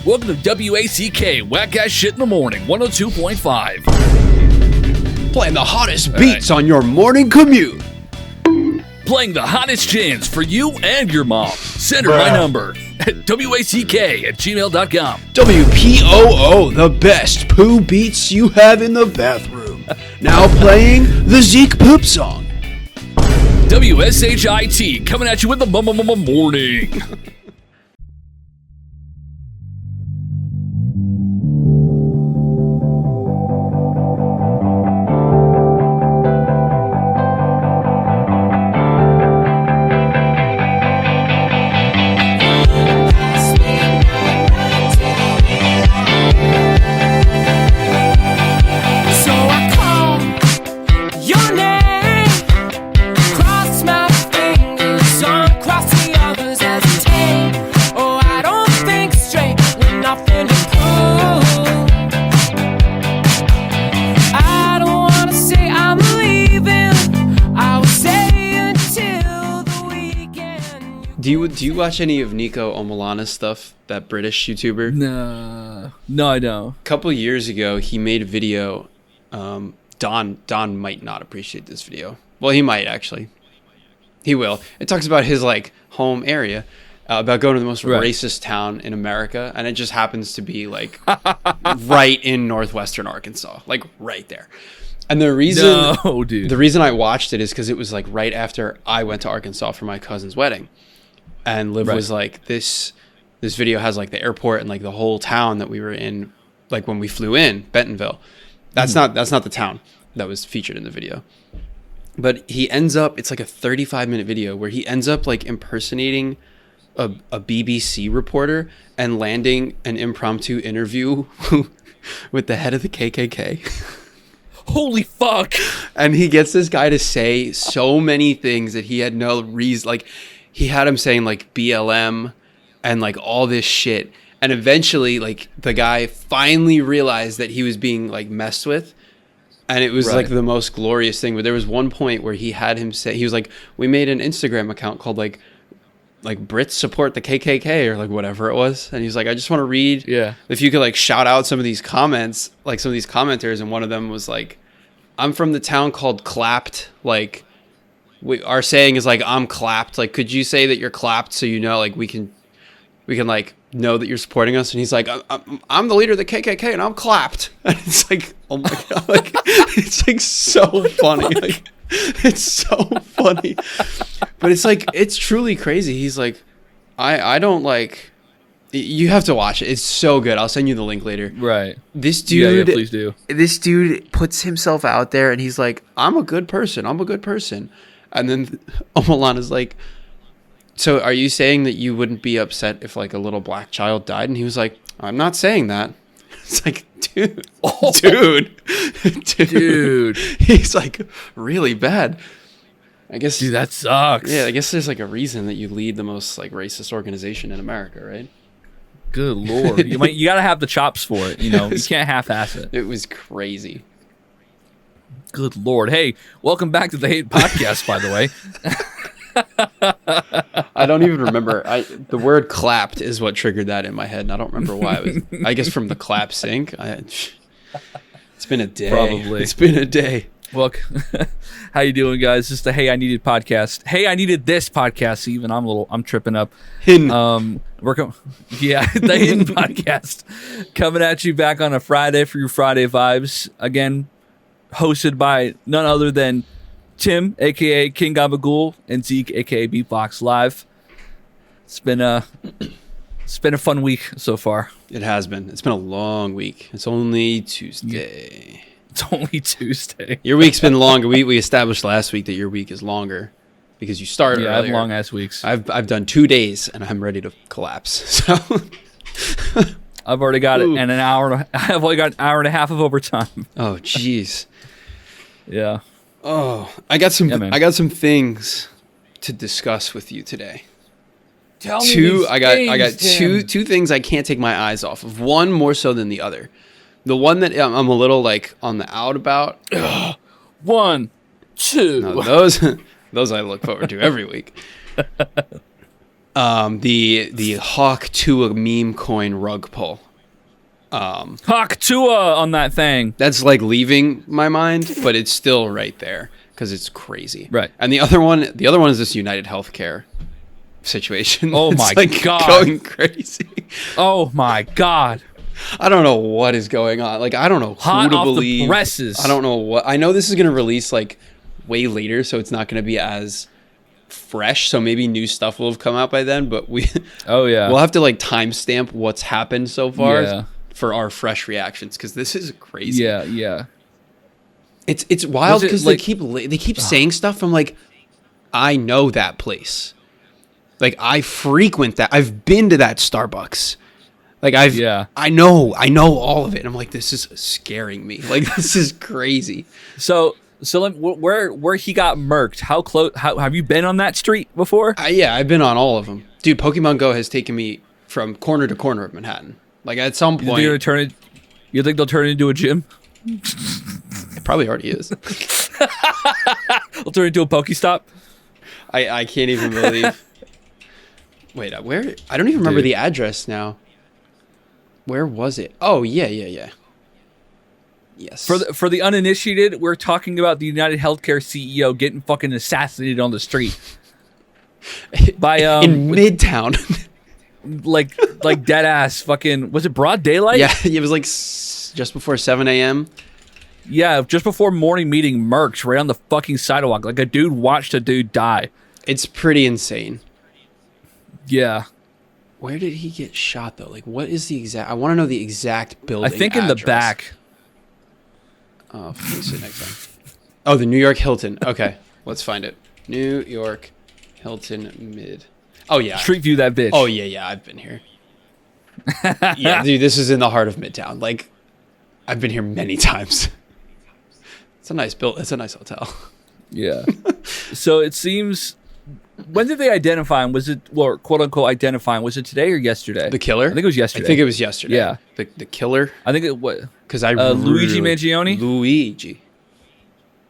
Welcome to WACK, Whack Ass Shit in the Morning, 102.5. Playing the hottest beats on your morning commute. Playing the hottest jams for you and your mom. Send her my number at wack@gmail.com. WPOO, the best poo beats you have in the bathroom. Now playing the Zeke poop song. WSHIT, coming at you with the morning. Do you watch any of Nico Omalana's stuff, that British YouTuber? No, I don't. A couple years ago, he made a video. Don might not appreciate this video. Well, he might actually. He will. It talks about his home area, about going to the most racist town in America, and it just happens to be right in northwestern Arkansas, right there. And the reason I watched it is because it was right after I went to Arkansas for my cousin's wedding. And Liv was like, this video has the airport and the whole town that we were in, when we flew in, Bentonville. That's not the town that was featured in the video. But he ends up, it's a 35-minute video where he ends up impersonating a BBC reporter and landing an impromptu interview with the head of the KKK. Holy fuck. And he gets this guy to say so many things that he had no reason, he had him saying BLM and all this shit. And eventually the guy finally realized that he was being messed with. And it was the most glorious thing. But there was one point where he had him say, he was we made an Instagram account called Brits support the KKK or whatever it was. And he's I just want to read if you could shout out some of these comments, some of these commenters. And one of them was I'm from the town called Clapped. Our saying is I'm clapped. Could you say that you're clapped so we can know that you're supporting us? And he's I'm the leader of the KKK and I'm clapped. And it's oh my god, it's so funny. It's so funny, but it's truly crazy. He's I don't you have to watch it. It's so good. I'll send you the link later. Right. This dude, please do. This dude puts himself out there and he's I'm a good person. I'm a good person. And then Omalana's so are you saying that you wouldn't be upset if a little black child died? And he was I'm not saying that. It's dude. He's really bad. I guess. Dude, that sucks. Yeah, I guess there's a reason that you lead the most racist organization in America, right? Good Lord. You got to have the chops for it. You can't half-ass it. It was crazy. Good Lord. Hey, welcome back to the Hate Podcast, by the way. I don't even remember. The word clapped is what triggered that in my head, and I don't remember why. It was, I guess from the clap sync. It's been a day. Probably. It's been a day. Look, how you doing, guys? Just a Hey I Needed podcast. Hey, I needed this podcast. Even I'm tripping up. The Hidden Podcast coming at you back on a Friday for your Friday vibes. Again, hosted by none other than Tim, aka King Gabagool, and Zeke, aka Beatbox Live. It's been a fun week so far. It has been. It's been a long week. It's only Tuesday. It's only Tuesday. Your week's been longer. We established last week that your week is longer because you started earlier. I have long ass weeks. I've done 2 days and I'm ready to collapse. So I've already got it, and an hour. I've only got an hour and a half of overtime. Oh, jeez. Yeah. Oh, I got some things to discuss with you today. Tell me these I got things, two things I can't take my eyes off of. One more so than the other. The one that I'm a little on the out about. 1, 2. No, those I look forward to every week. The X-Tuah meme coin rug pull. X-Tuah on that thing. That's like leaving my mind, but it's still right there because it's crazy. Right. And the other one is this United Healthcare situation. Oh It's my like God. going crazy. Oh my God. I don't know what is going on. Like, I don't know Hot who to off believe. the presses. I don't know what. I know this is going to release like way later, so it's not going to be as fresh. So maybe new stuff will have come out by then. But Oh yeah. we'll have to like timestamp what's happened so far Yeah. for our fresh reactions because this is crazy. Yeah. Yeah. It's wild Was it, because like- they keep saying stuff from like, I know that place. Like, I frequent that. I've been to that Starbucks. Like, I know all of it. And I'm like, this is scaring me. Like, this is crazy. So where he got merc'd? How close? How have you been on that street before? Yeah, I've been on all of them. Dude, Pokemon Go has taken me from corner to corner of Manhattan. Like, at some point. You think they'll turn it into a gym? It probably already is. They'll turn it into a Pokestop? I can't even believe. Wait, where? I don't even remember Dude. the address now. Where was it? Oh, yeah. Yes. For the uninitiated, we're talking about the United Healthcare CEO getting fucking assassinated on the street by in Midtown. like dead ass fucking. Was it broad daylight? Yeah, it was like just before 7 a.m. Yeah, just before morning meeting, mercs right on the fucking sidewalk. Like a dude watched a dude die. It's pretty insane. Yeah. Where did he get shot though? Like, what is the exact? I want to know the exact building. I think in the address. back. Oh, let me see next time. Oh, the New York Hilton. Okay, let's find it. New York Hilton Mid. Oh yeah. Street view that bitch. Oh yeah. I've been here. Yeah, dude, this is in the heart of Midtown. Like, I've been here many times. It's a nice build. It's a nice hotel. Yeah. So it seems. When did they identify him? Was it, or quote unquote identify him? Was it today or yesterday? The killer? I think it was yesterday. I think it was yesterday. Yeah. The killer. I think it was. Because I Luigi Mangione? Luigi.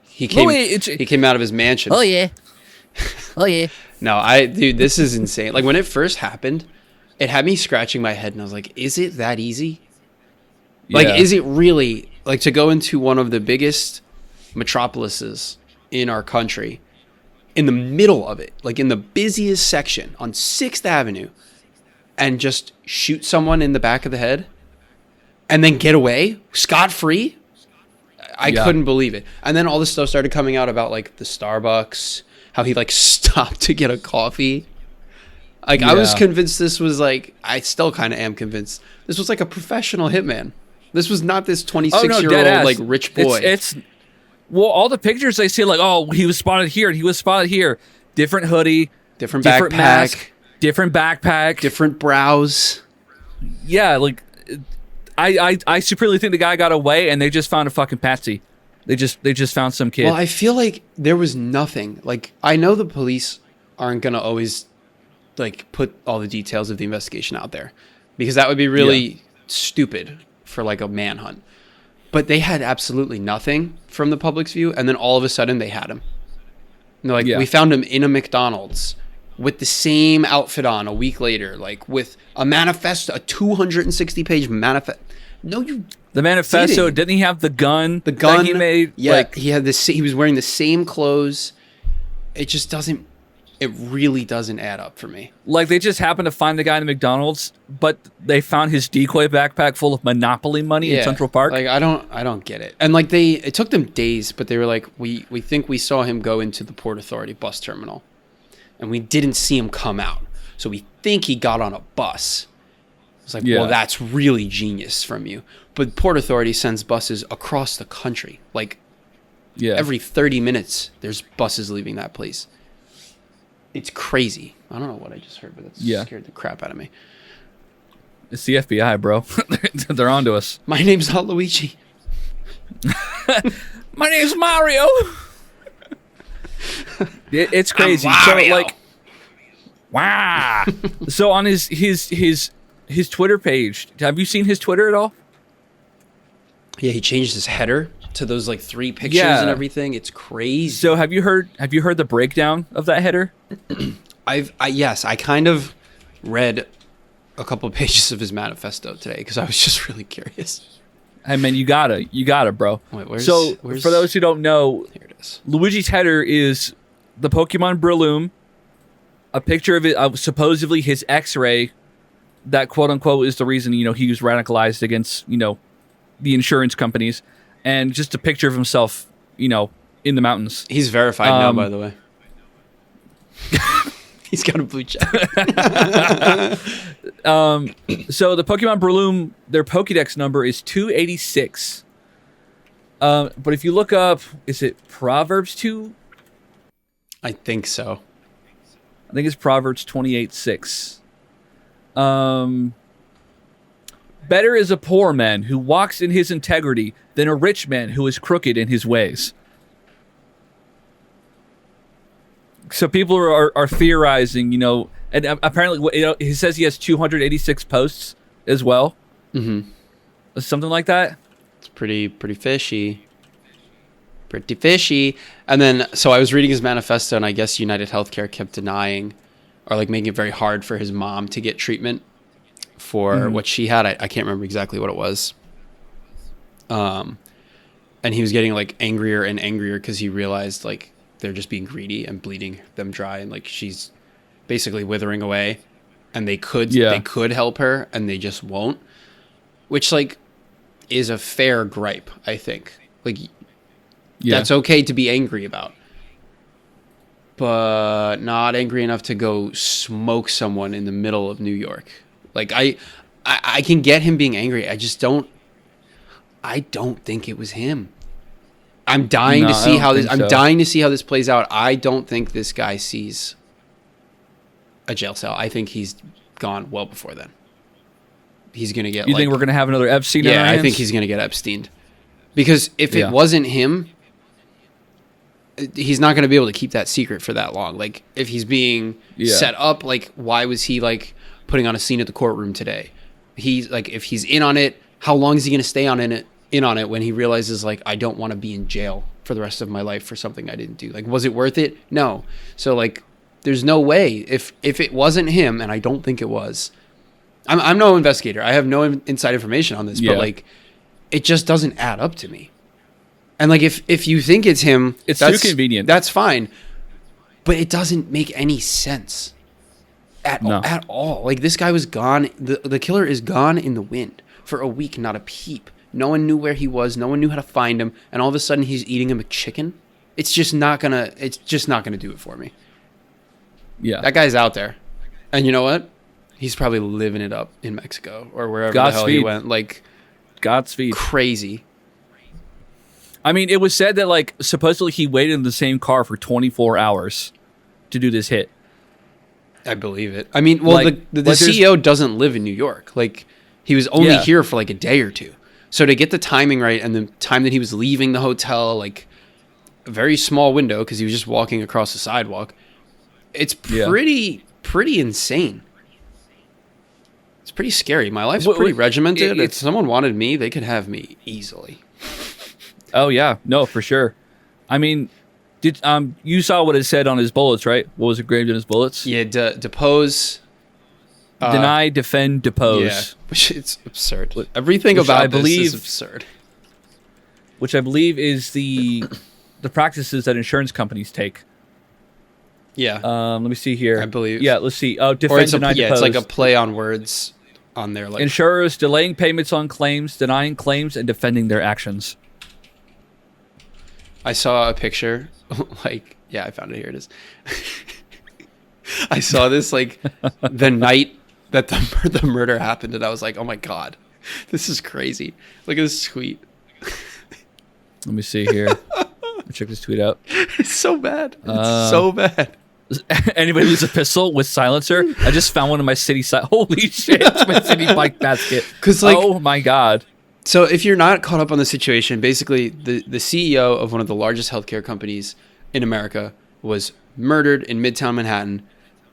He came out of his mansion. Oh yeah. Oh yeah. No, dude, this is insane. Like, when it first happened, it had me scratching my head, and I was like, is it that easy? Like, Yeah. is it really, like, to go into one of the biggest metropolises in our country, in the middle of it, like in the busiest section on 6th Avenue, and just shoot someone in the back of the head and then get away scot-free? I couldn't believe it. And then all this stuff started coming out about like the Starbucks, how he like stopped to get a coffee. Like, I was convinced this was like, I still kind of am convinced this was like a professional hitman. This was not this 26-year-old like rich boy. It's well, all the pictures they say, like, oh, he was spotted here and he was spotted here. Different hoodie, different different backpack, mask, different backpack, different brows. Yeah, like I secretly think the guy got away and they just found a fucking patsy. They just found some kid. Well, I feel like there was nothing. Like, I know the police aren't gonna always like put all the details of the investigation out there because that would be really stupid for like a manhunt. But they had absolutely nothing from the public's view, and then all of a sudden they had him. And they're like, we found him in a McDonald's with the same outfit on a week later, like with a manifesto, a 260-page manifesto. No, the manifesto, didn't he have the gun? The gun that he made? Yeah, like, he had this. He was wearing the same clothes. It just doesn't. It really doesn't add up for me. Like, they just happened to find the guy in the McDonald's, but they found his decoy backpack full of Monopoly money in Central Park. Like, I don't get it. And like, it took them days, but they were like, we think we saw him go into the Port Authority bus terminal, and we didn't see him come out, so we think he got on a bus. It's like, well, that's really genius from you. But Port Authority sends buses across the country. Like, every 30 minutes, there's buses leaving that place. It's crazy. I don't know what I just heard, but that scared the crap out of me. It's the FBI, bro. They're onto us. My name's not Luigi. My name's Mario. It's crazy. So, like, wow. So on his Twitter page, have you seen his Twitter at all? Yeah, he changed his header to those like 3 pictures and everything. It's crazy. So have you heard the breakdown of that header? Yes, I kind of read a couple of pages of his manifesto today because I was just really curious. Hey man, you gotta, bro. Wait, for those who don't know, here it is. Luigi's header is the Pokemon Breloom, a picture of it, supposedly his X-ray, that quote unquote is the reason he was radicalized against the insurance companies, and just a picture of himself in the mountains. He's verified now, by the way. He's got a blue check. So the Pokemon Breloom, their Pokédex number is 286. But if you look up, is it Proverbs 2? I think so. I think it's Proverbs 28:6. Better is a poor man who walks in his integrity than a rich man who is crooked in his ways. So people are theorizing, and apparently he says he has 286 posts as well. Mm-hmm. Something like that. It's pretty fishy. Pretty fishy. And then, so I was reading his manifesto, and I guess United Healthcare kept denying or making it very hard for his mom to get treatment for what she had. I can't remember exactly what it was. And he was getting angrier and angrier because he realized they're just being greedy and bleeding them dry, and she's basically withering away, and they could help her and they just won't, which is a fair gripe, I think. That's okay to be angry about, but not angry enough to go smoke someone in the middle of New York. I can get him being angry. I don't think it was him. I'm dying to see how this. I'm dying to see how this plays out. I don't think this guy sees a jail cell. I think he's gone well before then. He's gonna get. You think we're gonna have another Epstein? Yeah, I think he's gonna get Epsteined, because if it wasn't him, he's not gonna be able to keep that secret for that long. If he's being set up, why was he putting on a scene at the courtroom today? He's if he's in on it, how long is he gonna stay in on it when he realizes I don't want to be in jail for the rest of my life for something I didn't do? Was it worth it? No. So there's no way if it wasn't him, and I don't think it was. I'm no investigator. I have no inside information on this, but it just doesn't add up to me. And if you think it's him, it's too convenient. That's fine, but it doesn't make any sense at all. This guy was gone. The killer is gone in the wind for a week, not a peep. No one knew where he was. No one knew how to find him. And all of a sudden, he's eating a McChicken. It's just not gonna do it for me. Yeah, that guy's out there, and you know what? He's probably living it up in Mexico or wherever the hell he went. Godspeed. Crazy. I mean, it was said that supposedly he waited in the same car for 24 hours to do this hit. I believe it. I mean, well, the CEO doesn't live in New York. He was only here for a day or two. So to get the timing right, and the time that he was leaving the hotel, a very small window because he was just walking across the sidewalk, it's pretty insane. It's pretty scary. My life's pretty regimented. If someone wanted me, they could have me easily. Oh yeah, no, for sure. I mean, did you saw what it said on his bullets, right? What was engraved in his bullets? Yeah, depose. Deny, defend, depose. Yeah, which it's absurd. Everything about this is absurd. Which I believe is the practices that insurance companies take. Yeah. Let me see here. I believe. Yeah, let's see. Oh, defend, deny, depose. It's a play on words on there. Insurers delaying payments on claims, denying claims, and defending their actions. I saw a picture. I found it. Here it is. I saw this the night that the murder happened, and I was like, oh my god, this is crazy. Look at this tweet. Let me see here. Let me check this tweet out. It's so bad. It's so bad. Anybody lose a pistol with silencer? I just found one in my city side. Holy shit, it's my city bike basket. Oh my god. So if you're not caught up on the situation, basically the CEO of one of the largest healthcare companies in America was murdered in Midtown Manhattan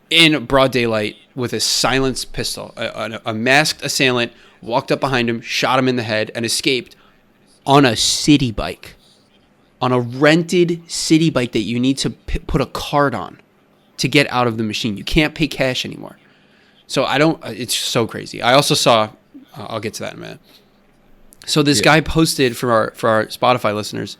in broad daylight with a silenced pistol. A masked assailant walked up behind him, shot him in the head, and escaped on a city bike. On a rented city bike that you need to put a card on to get out of the machine. You can't pay cash anymore. So it's so crazy. I also saw, I'll get to that in a minute. So this guy posted for our Spotify listeners,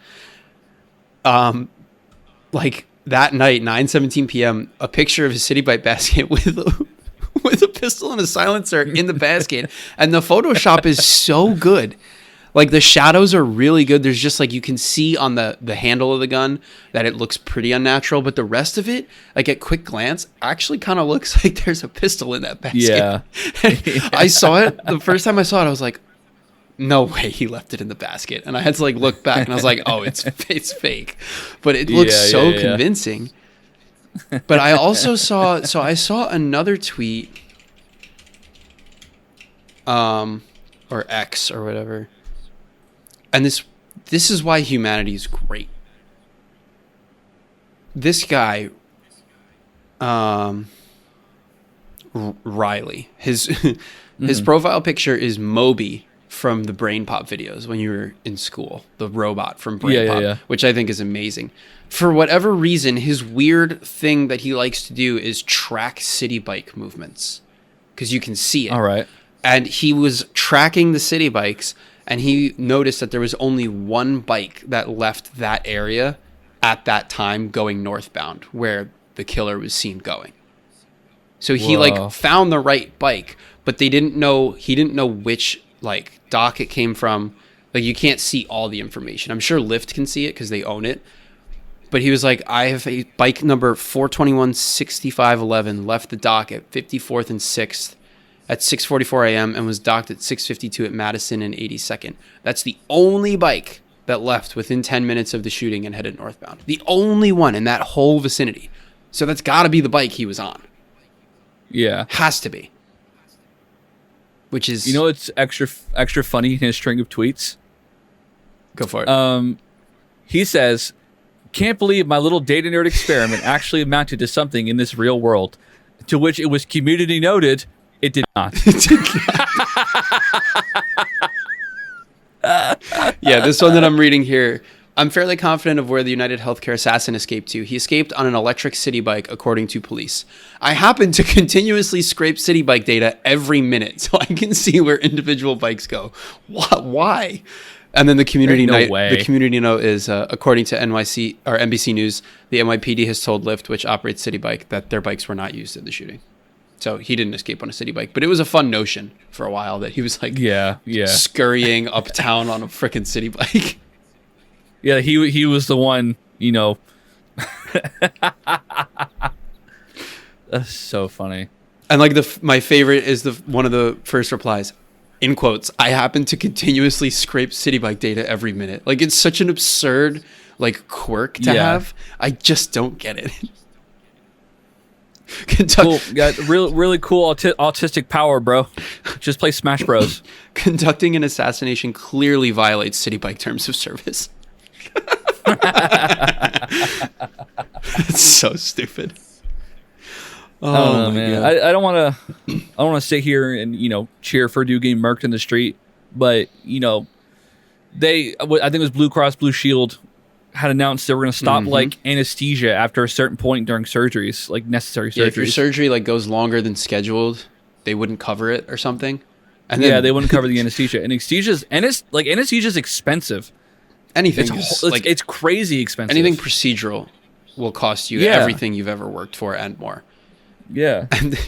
like that night, 9:17 p.m., a picture of his City Bike basket with a pistol and a silencer in the basket. And the Photoshop is so good. Like the shadows are really good. There's just like, you can see on the handle of the gun that it looks pretty unnatural, but the rest of it, like at quick glance, actually kind of looks like there's a pistol in that basket. Yeah. I saw it. The first time I saw it, I was like, no way he left it in the basket. And I had to like look back and I was like, oh, it's fake. But it looks convincing. But I also saw another tweet, or X or whatever. And this is why humanity is great. This guy, Riley, his profile picture is Moby from the Brain Pop videos when you were in school, the robot from Brain Pop, which I think is amazing. For whatever reason, his weird thing that he likes to do is track city bike movements because you can see it. All right. And he was tracking the city bikes, and he noticed that there was only one bike that left that area at that time going northbound where the killer was seen going. So he like found the right bike, but he didn't know which like dock it came from. Like you can't see all the information. I'm sure Lyft can see it because they own it. But he was like, I have a bike number 421-6511 left the dock at 54th and 6th at 6:44 a.m. and was docked at 6:52 at Madison and 82nd. That's the only bike that left within 10 minutes of the shooting and headed northbound. The only one in that whole vicinity. So that's got to be the bike he was on. Yeah. Has to be. Which is... You know what's extra funny in his string of tweets? Go for it. He says, can't believe my little data nerd experiment actually amounted to something in this real world. To which it was community noted, it did not. Yeah, this one that I'm reading here. I'm fairly confident of where the United Healthcare assassin escaped to. He escaped on an electric city bike, according to police. I happen to continuously scrape city bike data every minute, so I can see where individual bikes go. Why? And then the community note is, according to NYC or NBC News, the NYPD has told Lyft, which operates City Bike, that their bikes were not used in the shooting. So he didn't escape on a city bike, but it was a fun notion for a while that he was like, scurrying uptown on a freaking city bike. Yeah, he was the one, you know. That's so funny. And like my favorite is one of the first replies, in quotes, I happen to continuously scrape city bike data every minute. Like it's such an absurd like quirk to have. I just don't get it. Cool. Got really cool autistic power, bro. Just play Smash Bros. Conducting an assassination clearly violates city bike terms of service. It's so stupid. Oh man, I don't want to sit here and cheer for Dude getting murked in the street, but I think it was Blue Cross Blue Shield had announced they were going to stop like anesthesia after a certain point during surgeries, like necessary surgeries. Yeah, if your surgery like goes longer than scheduled, they wouldn't cover it or something. And then, they wouldn't cover the anesthesia. Anesthesia's expensive. Anything it's crazy expensive. Anything procedural will cost you everything you've ever worked for and more. Yeah. And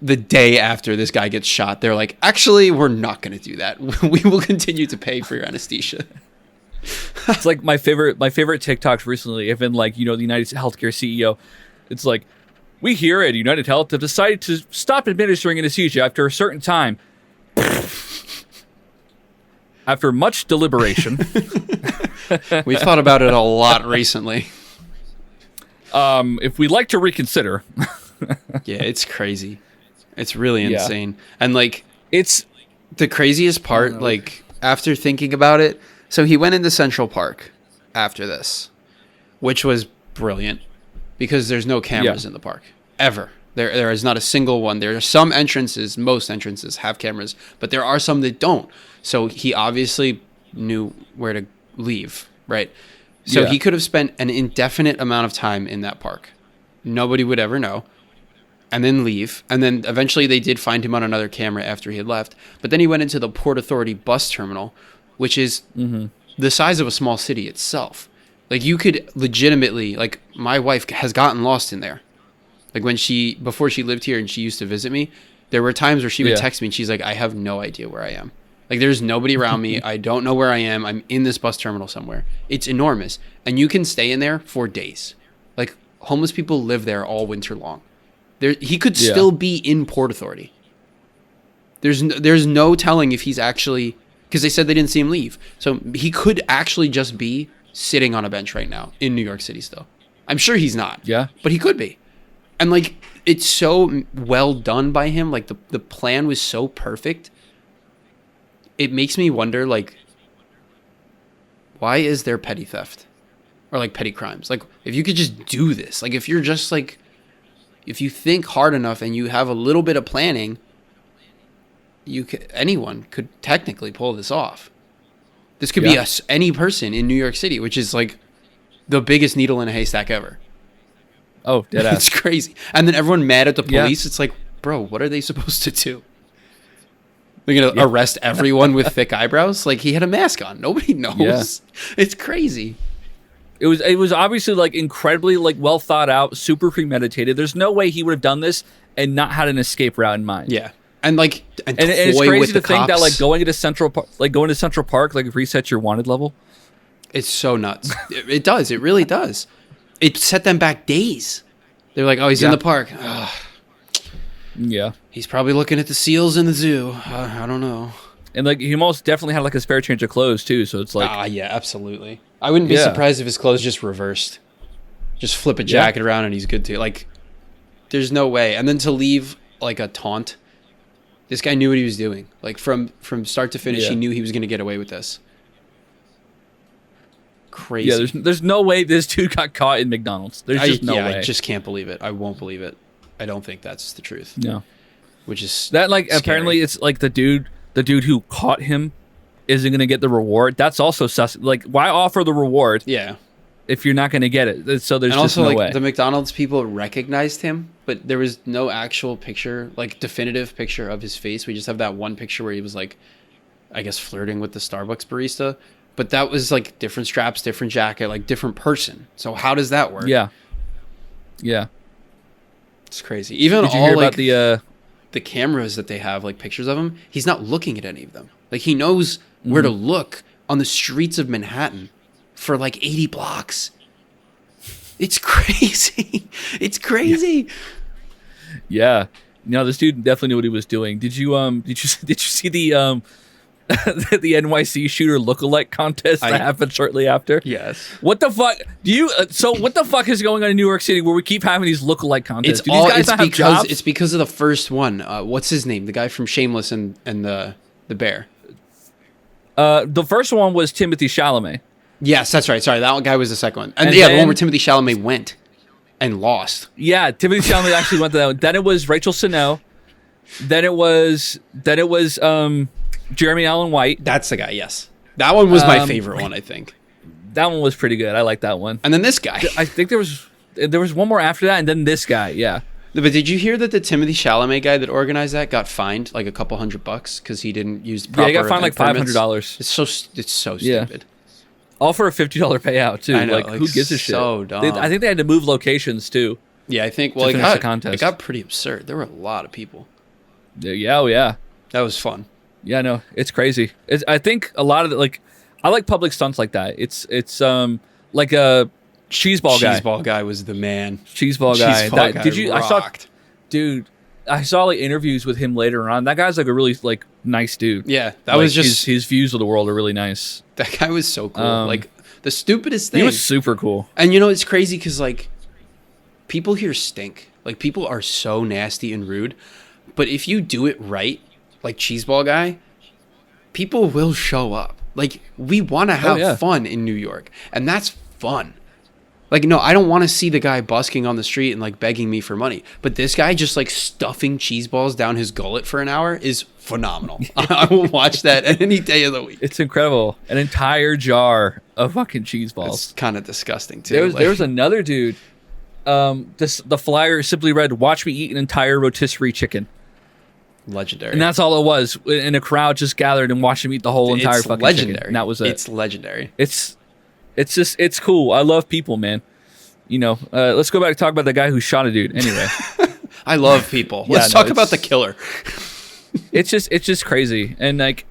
the day after this guy gets shot, they're like, actually, we're not going to do that. We will continue to pay for your anesthesia. It's like my favorite TikToks recently have been like, the United Healthcare CEO. It's like, we here at United Health have decided to stop administering anesthesia after a certain time. After much deliberation. We've thought about it a lot recently. If we'd like to reconsider. Yeah, it's crazy. It's really insane. And like, it's the craziest part, like after thinking about it. So he went into Central Park after this, which was brilliant because there's no cameras in the park ever. There is not a single one. There are some entrances, most entrances have cameras, but there are some that don't. So he obviously knew where to leave, right? So he could have spent an indefinite amount of time in that park nobody would ever know, and then leave. And then eventually they did find him on another camera after he had left. But then he went into the Port Authority bus terminal, which is the size of a small city itself. Like, you could legitimately, like, my wife has gotten lost in there. Like, before she lived here and she used to visit me, there were times where she would text me and she's like, I have no idea where I am. Like, there's nobody around me. I don't know where I am. I'm in this bus terminal somewhere. It's enormous. And you can stay in there for days. Like, homeless people live there all winter long. He could still be in Port Authority. There's no telling if he's actually, because they said they didn't see him leave. So he could actually just be sitting on a bench right now in New York City still. I'm sure he's not. Yeah. But he could be. And, like, it's so well done by him. Like, the plan was so perfect. It makes me wonder, like, why is there petty theft? Or, like, petty crimes? Like, if you could just do this. Like, if you're just, like, if you think hard enough and you have a little bit of planning, anyone could technically pull this off. This could be any person in New York City, which is, like, the biggest needle in a haystack ever. Oh, deadass. It's crazy. And then everyone mad at the police. It's like, bro, what are they supposed to do? They're going to arrest everyone with thick eyebrows? Like, he had a mask on. Nobody knows. Yeah. It's crazy. It was obviously, like, incredibly, like, well thought out, super premeditated. There's no way he would have done this and not had an escape route in mind. Yeah. And, like, and it's crazy to think that, like, going to Central Park, like, resets your wanted level. It's so nuts. It does. It really does. It set them back days. They're like, oh, he's in the park. Ugh. Yeah. He's probably looking at the seals in the zoo. I don't know. And, like, he most definitely had, like, a spare change of clothes, too. So it's like... yeah, absolutely. I wouldn't be surprised if his clothes just reversed. Just flip a jacket around and he's good to... Like, there's no way. And then to leave, like, a taunt. This guy knew what he was doing. Like, from start to finish, he knew he was going to get away with this. Crazy. Yeah, there's no way this dude got caught in McDonald's. There's just no way. I just can't believe it. I won't believe it. I don't think that's the truth. No. Which is that, like, scary. Apparently it's like the dude who caught him isn't going to get the reward. That's also like, why offer the reward? Yeah. If you're not going to get it. So there's and just also, no like, way. the McDonald's people recognized him, but there was no actual picture, like, definitive picture of his face. We just have that one picture where he was, like, I guess flirting with the Starbucks barista. But that was, like, different straps, different jacket, like, different person. So how does that work? Yeah. Yeah. It's crazy. Even Did you all, hear like, about the cameras that they have, like, pictures of him, he's not looking at any of them. Like, he knows where to look on the streets of Manhattan for, like, 80 blocks. It's crazy. It's crazy. Yeah. No, this dude definitely knew what he was doing. Did you see the the NYC shooter lookalike contest that happened shortly after? Yes. What the fuck? What the fuck is going on in New York City where we keep having these lookalike contests? Do these guys not have jobs? It's because of the first one. What's his name? The guy from Shameless and the bear. The first one was Timothée Chalamet. Yes, that's right. Sorry, that guy was the second one. And the one where Timothée Chalamet went and lost. Yeah, Timothée Chalamet actually went to that one. Then it was Rachel Sennell. Then it was Jeremy Allen White. That's the guy, yes. That one was my favorite one, I think. That one was pretty good. I like that one. And then this guy. I think there was one more after that, and then this guy, yeah. But did you hear that the Timothée Chalamet guy that organized that got fined like a couple $100 because he didn't use proper he got fined like $500. It's so stupid. All for a $50 payout too. I know, like who gives a shit? So dumb. I think they had to move locations too. Yeah, I think. Well, it got pretty absurd. There were a lot of people. Yeah, oh yeah. That was fun. Yeah, no, it's crazy. I think a lot of it, like, I like public stunts like that. It's like a cheeseball guy. Cheeseball guy was the man. Cheeseball guy. Cheeseball guy did you? rocked. I saw like interviews with him later on. That guy's like a really like nice dude. Yeah, that was just his views of the world are really nice. That guy was so cool. Like the stupidest thing. He was super cool. And you know it's crazy because like people here stink. Like people are so nasty and rude. But if you do it right, like Cheeseball guy, people will show up. Like we want to have fun in New York, and that's fun. Like, no, I don't want to see the guy busking on the street and, like, begging me for money. But this guy just, like, stuffing cheese balls down his gullet for an hour is phenomenal. I will watch that any day of the week. It's incredible. An entire jar of fucking cheese balls. It's kind of disgusting, too. There was another dude. the flyer simply read, "Watch me eat an entire rotisserie chicken." Legendary. And that's all it was. And a crowd just gathered and watched him eat the whole entire It's fucking legendary. chicken. And that was it. It's legendary. It's cool. I love people, man. You know, let's go back and talk about the guy who shot a dude. Anyway, I love people. Yeah, Let's no, talk about the killer. it's just crazy. And like,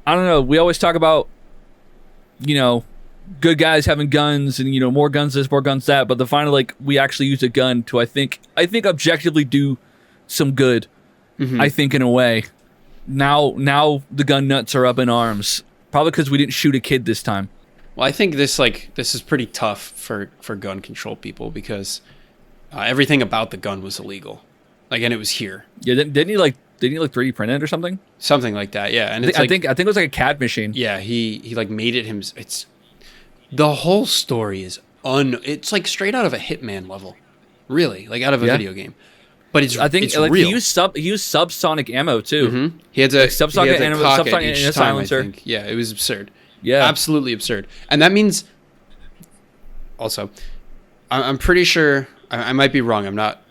I don't know. We always talk about, you know, good guys having guns and, you know, more guns this, more guns that. But the final, like, we actually use a gun to, I think objectively do some good. I think in a way. Now the gun nuts are up in arms. Probably because we didn't shoot a kid this time. Well, I think this is pretty tough for gun control people because everything about the gun was illegal. Like, and it was here. Yeah, didn't he 3D print it or something? Something like that. Yeah, and I think it was like a CAD machine. Yeah, he like made it him. It's the whole story is it's like straight out of a Hitman level, really, like out of a video game. But it's like real. he used subsonic ammo too. Mm-hmm. He had to subsonic ammo, cock subsonic it each and a time, silencer. I think. Yeah, it was absurd. Yeah, absolutely absurd. And that means also, I'm pretty sure I might be wrong. I'm not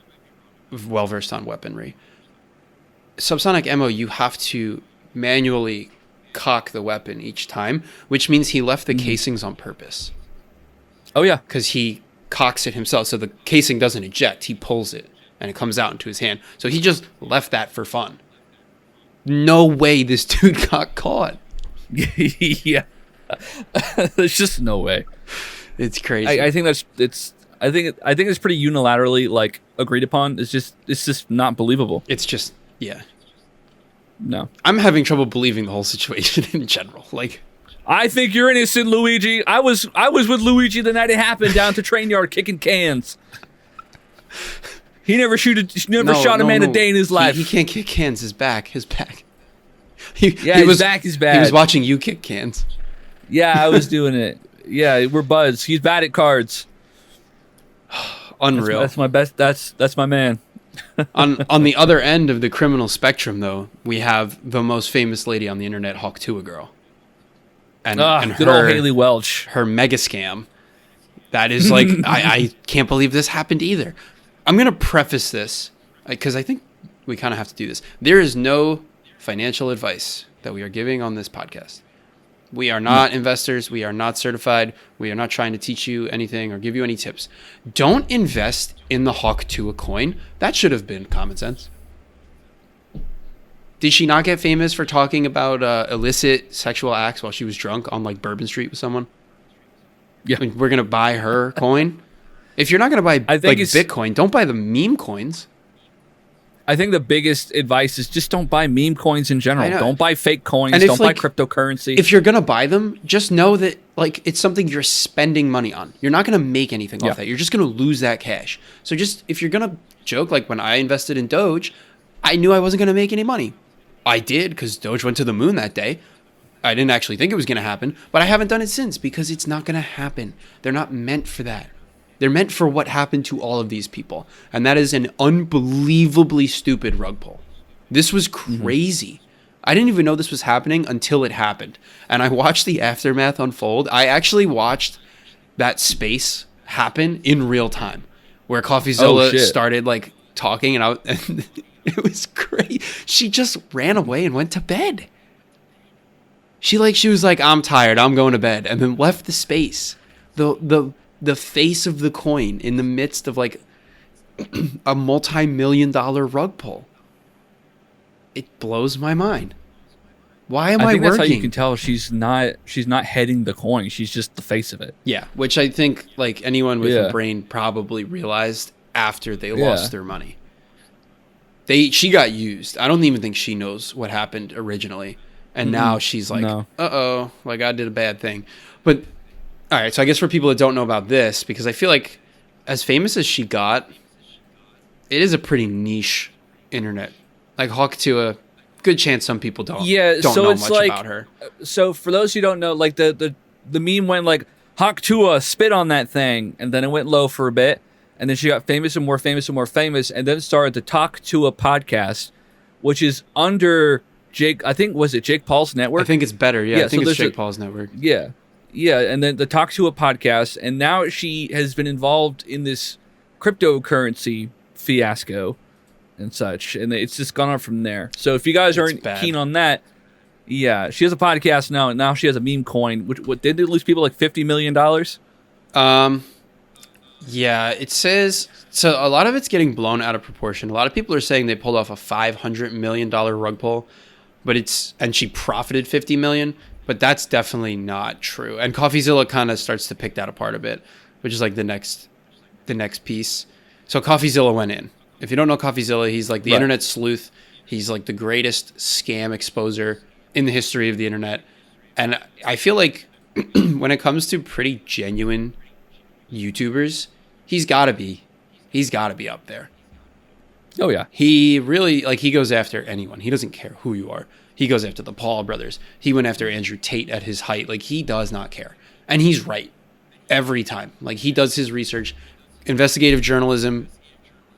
well versed on weaponry. Subsonic ammo, you have to manually cock the weapon each time, which means he left the casings on purpose. Oh yeah, because he cocks it himself, so the casing doesn't eject. He pulls it, and it comes out into his hand. So he just left that for fun. No way this dude got caught. Yeah, there's just no way. It's crazy. I think I think it's pretty unilaterally like agreed upon. It's just not believable. It's just no. I'm having trouble believing the whole situation in general. Like, I think you're innocent, Luigi. I was with Luigi the night it happened down to train yard kicking cans. He never shot a man a day in his life. He can't kick cans. His back. His back is bad. He was watching you kick cans. Yeah, I was doing it. Yeah, we're buds. He's bad at cards. Unreal. That's my best. That's my man. on the other end of the criminal spectrum, though, we have the most famous lady on the internet, Hailey Girl, and good old Hailey Welch. Her mega scam. That is like I can't believe this happened either. I'm gonna preface this because I think we kind of have to do this. There is no financial advice that we are giving on this podcast. We are not investors. We are not certified. We are not trying to teach you anything or give you any tips. Don't invest in the X-Tuah coin. That should have been common sense. Did she not get famous for talking about illicit sexual acts while she was drunk on like Bourbon Street with someone? Yeah. I mean, we're going to buy her coin. If you're not going to buy like Bitcoin, don't buy the meme coins. I think the biggest advice is just don't buy meme coins in general. Don't buy fake coins. And don't buy cryptocurrency. If you're going to buy them, just know that like it's something you're spending money on. You're not going to make anything off that. You're just going to lose that cash. So just if you're going to joke, like when I invested in Doge, I knew I wasn't going to make any money. I did because Doge went to the moon that day. I didn't actually think it was going to happen, but I haven't done it since because it's not going to happen. They're not meant for that. They're meant for what happened to all of these people. And that is an unbelievably stupid rug pull. This was crazy. I didn't even know this was happening until it happened. And I watched the aftermath unfold. I actually watched that space happen in real time where CoffeeZilla started like talking and it was great. She just ran away and went to bed. She was like, I'm tired. I'm going to bed. And then left the space. The face of the coin in the midst of like a multi-million-dollar rug pull. It blows my mind. Why am I think working? That's how you can tell she's not heading the coin. She's just the face of it. Yeah, which I think like anyone with a brain probably realized after they lost their money. She got used. I don't even think she knows what happened originally. And now she's like, uh-oh, like I did a bad thing. But all right, so I guess for people that don't know about this, because I feel like as famous as she got, it is a pretty niche internet. Like X-Tuah, good chance some people don't know much about her. So for those who don't know, like the meme went like X-Tuah spit on that thing, and then it went low for a bit, and then she got famous and more famous and more famous, and then started the X-Tuah podcast, which is under Jake. I think was it Jake Paul's network? I think it's better. Yeah, I think it's Jake Paul's network. Yeah. Yeah, and then the X-Tuah podcast, and now she has been involved in this cryptocurrency fiasco and such, and it's just gone on from there. So if you guys aren't keen on that, yeah, she has a podcast now, and now she has a meme coin. What did it lose people like $50 million? Yeah, it says so. A lot of it's getting blown out of proportion. A lot of people are saying they pulled off a $500 million rug pull, and she profited $50 million. But that's definitely not true. And CoffeeZilla kind of starts to pick that apart a bit, which is like the next piece. So CoffeeZilla went in. If you don't know CoffeeZilla, he's like the internet sleuth. He's like the greatest scam exposer in the history of the internet. And I feel like when it comes to pretty genuine YouTubers, he's got to be up there. Oh yeah. He really, like, he goes after anyone. He doesn't care who you are. He goes after the Paul brothers. He went after Andrew Tate at his height. Like, he does not care. And he's right every time. Like, he does his research. Investigative journalism,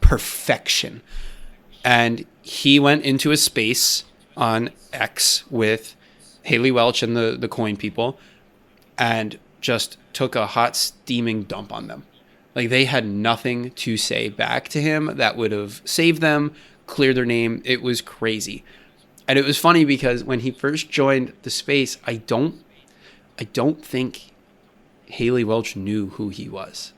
perfection. And he went into a space on X with Hailey Welch and the coin people and just took a hot steaming dump on them. Like, they had nothing to say back to him that would have saved them, cleared their name. It was crazy. And it was funny because when he first joined the space, I don't think Hailey Welch knew who he was.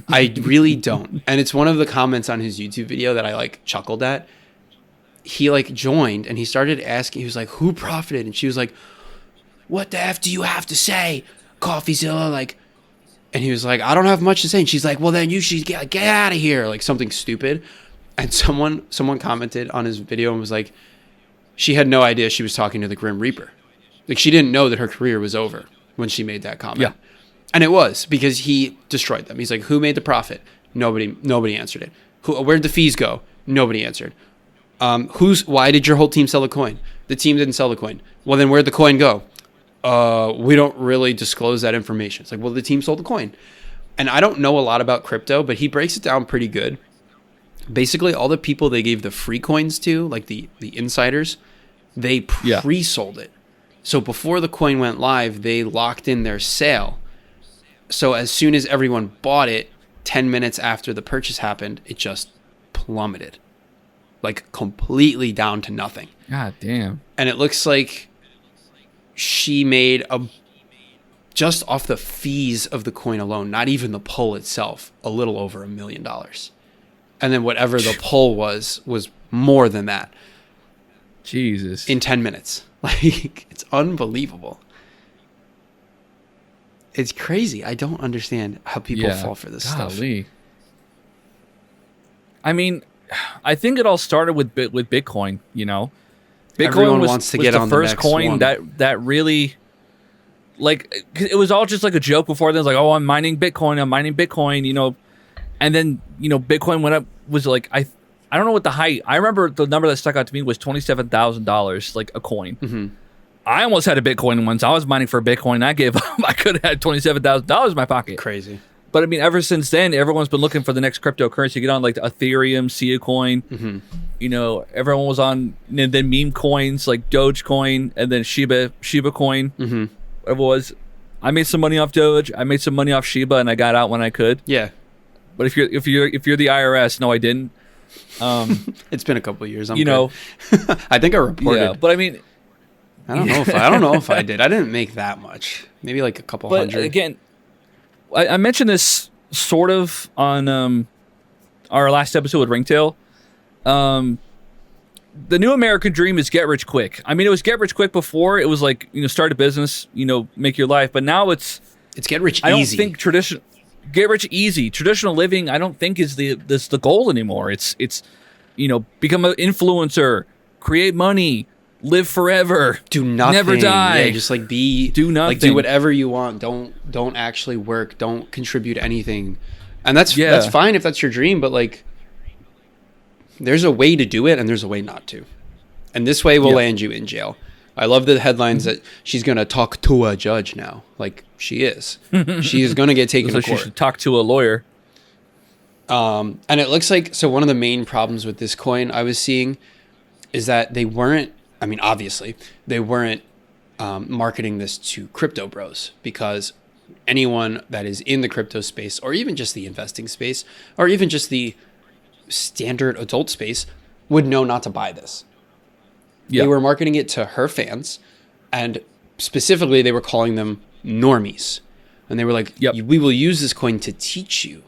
I really don't. And it's one of the comments on his YouTube video that I like chuckled at. He like joined and he started asking, he was like, who profited? And she was like, what the F do you have to say, CoffeeZilla? Like, and he was like, I don't have much to say. And she's like, well, then you should get out of here. Like something stupid. And someone commented on his video and was like, she had no idea she was talking to the Grim Reaper. Like, she didn't know that her career was over when she made that comment. Yeah. And it was, because he destroyed them. He's like, who made the profit? Nobody answered it. Where'd the fees go? Nobody answered. Why did your whole team sell the coin? The team didn't sell the coin. Well, then where'd the coin go? We don't really disclose that information. It's like, well, the team sold the coin. And I don't know a lot about crypto, but he breaks it down pretty good. Basically, all the people they gave the free coins to, like the insiders, they pre-sold it. So before the coin went live, they locked in their sale. So as soon as everyone bought it, 10 minutes after the purchase happened, it just plummeted. Like, completely down to nothing. God damn. And it looks like she made just off the fees of the coin alone, not even the pull itself, a little over $1 million. And then whatever the pull was more than that. Jesus. In 10 minutes. Like, it's unbelievable. It's crazy. I don't understand how people fall for this stuff. I mean, I think it all started with Bitcoin, you know. Bitcoin Everyone wants to get on the first coin that really, like, it was all just like a joke before. Then it was like, oh, I'm mining Bitcoin, you know. And then, you know, Bitcoin went up, was like, I don't know what the height. I remember the number that stuck out to me was $27,000, like a coin. Mm-hmm. I almost had a Bitcoin once. I was mining for a Bitcoin. I gave up. I could have had $27,000 in my pocket. Crazy. But I mean, ever since then, everyone's been looking for the next cryptocurrency to get on, like Ethereum, Sia coin. Mm-hmm. You know, everyone was on, and then meme coins like Dogecoin and then Shiba coin. Mm-hmm. Whatever it was. I made some money off Doge. I made some money off Shiba, and I got out when I could. Yeah. But if you're the IRS, no, I didn't. It's been a couple of years. You know, I think I reported. Yeah, but I mean, I don't know if I did. I didn't make that much. Maybe like a couple hundred. But again, I mentioned this sort of on our last episode with Ringtail. The new American dream is get rich quick. I mean, it was get rich quick before. It was like, you know, start a business, you know, make your life. But now it's get rich easy. I don't think get rich easy. Traditional living, I don't think is the goal anymore. It's you know, become an influencer, create money, live forever, do nothing, never die. Yeah, just like do nothing, like do whatever you want. Don't actually work. Don't contribute anything. And that's fine if that's your dream. But like, there's a way to do it, and there's a way not to. And this way will land you in jail. I love the headlines that she's going to talk to a judge now. Like, she is. She is going to get taken to court. She should talk to a lawyer. And it looks like, so one of the main problems with this coin I was seeing is that they weren't, I mean, obviously, they weren't marketing this to crypto bros, because anyone that is in the crypto space, or even just the investing space, or even just the standard adult space, would know not to buy this. Yeah. They were marketing it to her fans, and specifically they were calling them normies. And they were like, we will use this coin to teach you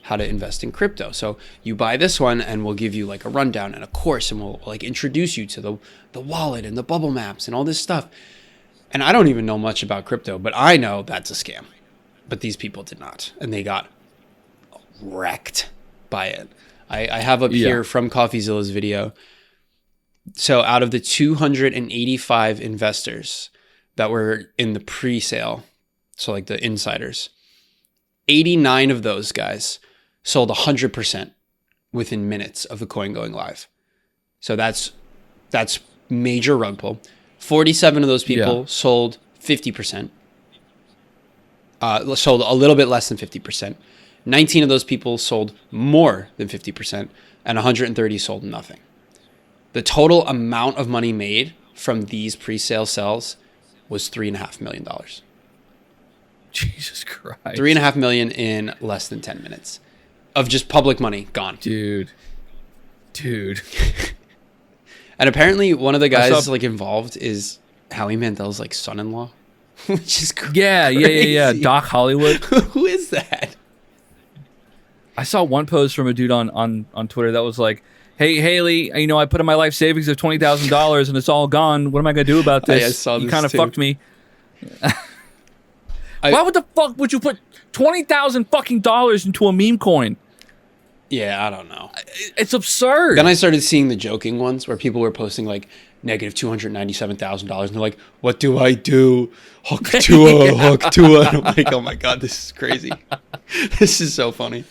how to invest in crypto. So you buy this one and we'll give you like a rundown and a course, and we'll like introduce you to the wallet and the bubble maps and all this stuff. And I don't even know much about crypto, but I know that's a scam. But these people did not. And they got wrecked by it. I have up here from CoffeeZilla's video. So out of the 285 investors that were in the pre-sale, so like the insiders, 89 of those guys sold 100% within minutes of the coin going live. So that's major rug pull. 47 of those people sold 50%. Sold a little bit less than 50%. 19 of those people sold more than 50%, and 130 sold nothing. The total amount of money made from these pre-sale sells was $3.5 million. Jesus Christ. $3.5 million in less than 10 minutes of just public money gone. Dude. And apparently one of the guys like involved is Howie Mandel's like son-in-law, which is crazy. Yeah. Doc Hollywood. Who is that? I saw one post from a dude on Twitter that was like, "Hey Hailey, I put in my life savings of $20,000 and it's all gone. What am I gonna do about this? I saw you this kind of too. fucked me." Why would the fuck would you put $20,000 fucking dollars into a meme coin? Yeah, I don't know. It's absurd. Then I started seeing the joking ones where people were posting like negative $297,000, and they're like, "What do I do? X-Tuah." And I'm like, "Oh my god, this is crazy. This is so funny."